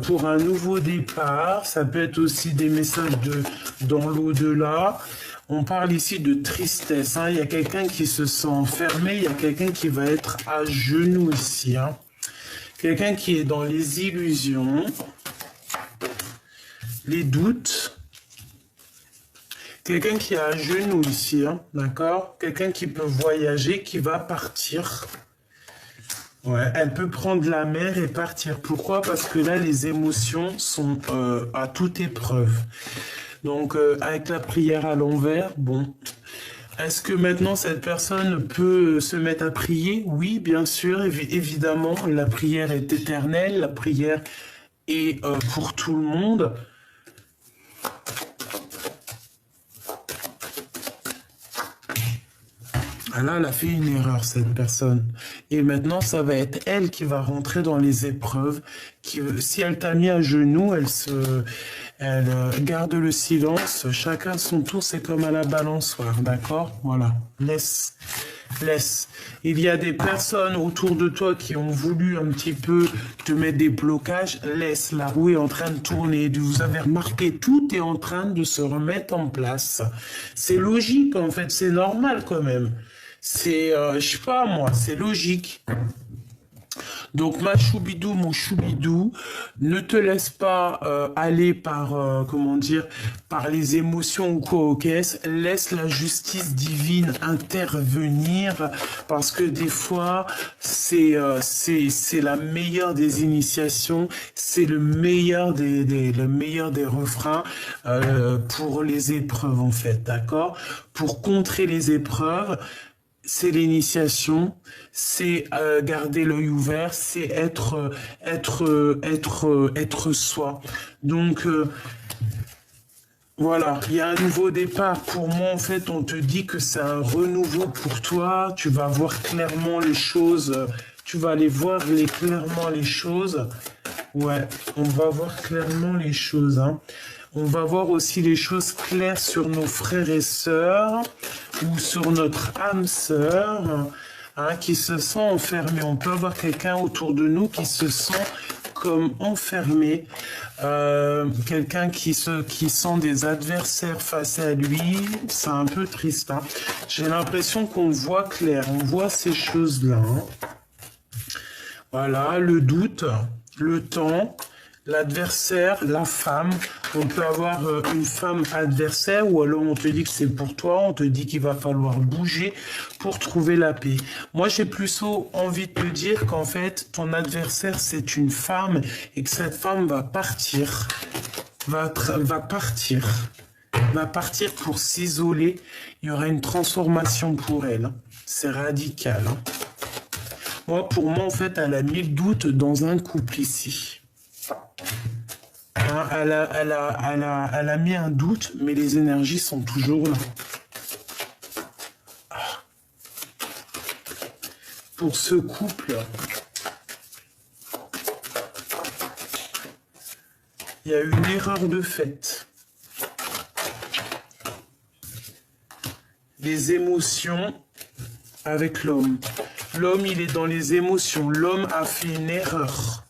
pour un nouveau départ. Ça peut être aussi des messages dans l'au-delà. On parle ici de tristesse. Hein. Il y a quelqu'un qui se sent enfermé, il y a quelqu'un qui va être à genoux ici. Hein. Quelqu'un qui est dans les illusions, les doutes. Quelqu'un qui est à genoux ici, hein, d'accord? Quelqu'un qui peut voyager, qui va partir. Ouais, elle peut prendre la mer et partir. Pourquoi? Parce que là, les émotions sont à toute épreuve. Donc, avec la prière à l'envers, bon. Est-ce que maintenant, cette personne peut se mettre à prier? Oui, bien sûr, évidemment. La prière est éternelle. La prière est pour tout le monde. Là, elle a fait une erreur, cette personne. Et maintenant, ça va être elle qui va rentrer dans les épreuves. Si elle t'a mis à genoux, elle garde le silence. Chacun son tour, c'est comme à la balançoire, d'accord? Voilà, laisse. Il y a des personnes autour de toi qui ont voulu un petit peu te mettre des blocages. Laisse, la roue est en train de tourner. Vous avez remarqué, tout est en train de se remettre en place. C'est logique, en fait, c'est normal quand même. C'est, je sais pas moi, c'est logique. Donc ma choubidou, mon choubidou, ne te laisse pas aller par, comment dire, par les émotions ou quoi aux caisses. Laisse la justice divine intervenir parce que des fois, c'est la meilleure des initiations, c'est le meilleur des refrains pour les épreuves en fait, d'accord? Pour contrer les épreuves, c'est l'initiation, c'est garder l'œil ouvert, c'est être soi. Donc voilà, il y a un nouveau départ. Pour moi, en fait, on te dit que c'est un renouveau pour toi. Tu vas voir clairement les choses. Tu vas aller voir clairement les choses. Ouais, on va voir clairement les choses. Hein. On va voir aussi les choses claires sur nos frères et sœurs ou sur notre âme sœur hein, qui se sent enfermé. On peut avoir quelqu'un autour de nous qui se sent comme enfermé, quelqu'un qui sent des adversaires face à lui. C'est un peu triste. Hein. J'ai l'impression qu'on voit clair, on voit ces choses-là. Hein. Voilà, le doute, le temps, l'adversaire, la femme. On peut avoir une femme adversaire ou alors on te dit que c'est pour toi, on te dit qu'il va falloir bouger pour trouver la paix. Moi, j'ai plutôt envie de te dire qu'en fait, ton adversaire, c'est une femme et que cette femme va partir, va partir pour s'isoler. Il y aura une transformation pour elle. C'est radical. Hein. Pour moi, en fait, elle a mis le doute dans un couple ici. Hein, elle a mis un doute, mais les énergies sont toujours là. Pour ce couple, il y a eu une erreur de fait. Les émotions avec l'homme. L'homme, il est dans les émotions. L'homme a fait une erreur.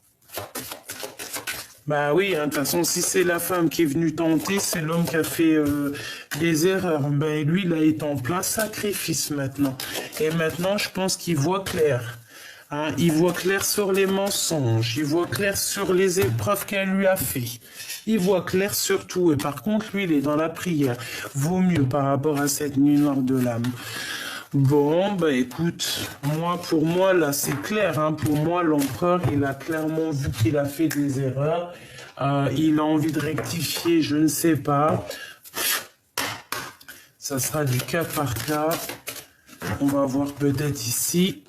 Bah oui, hein, de toute façon, si c'est la femme qui est venue tenter, c'est l'homme qui a fait des erreurs. Ben lui, il a été en plein sacrifice maintenant. Et maintenant, je pense qu'il voit clair. Hein, il voit clair sur les mensonges. Il voit clair sur les épreuves qu'elle lui a fait. Il voit clair sur tout. Et par contre, lui, il est dans la prière. Vaut mieux par rapport à cette nuit noire de l'âme. Bon, bah écoute, pour moi, là, c'est clair. Hein. Pour moi, l'empereur, il a clairement vu qu'il a fait des erreurs. Il a envie de rectifier, je ne sais pas. Ça sera du cas par cas. On va voir peut-être ici.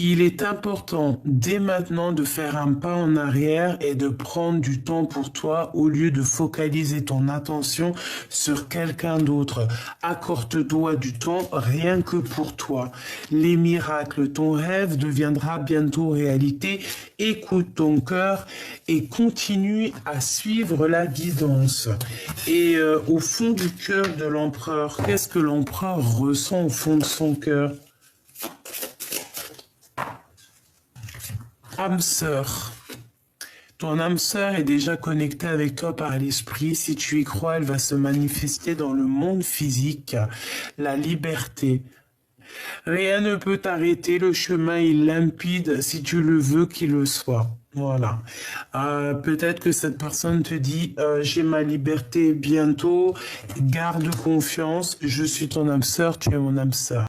Il est important dès maintenant de faire un pas en arrière et de prendre du temps pour toi au lieu de focaliser ton attention sur quelqu'un d'autre. Accorde-toi du temps rien que pour toi. Les miracles, ton rêve deviendra bientôt réalité. Écoute ton cœur et continue à suivre la guidance. Et au fond du cœur de l'empereur, qu'est-ce que l'empereur ressent au fond de son cœur ? Âme sœur. Ton âme sœur est déjà connectée avec toi par l'esprit. Si tu y crois, elle va se manifester dans le monde physique. La liberté. Rien ne peut t'arrêter. Le chemin est limpide si tu le veux qu'il le soit. Voilà. Peut-être que cette personne te dit j'ai ma liberté bientôt. Garde confiance. Je suis ton âme sœur. Tu es mon âme sœur.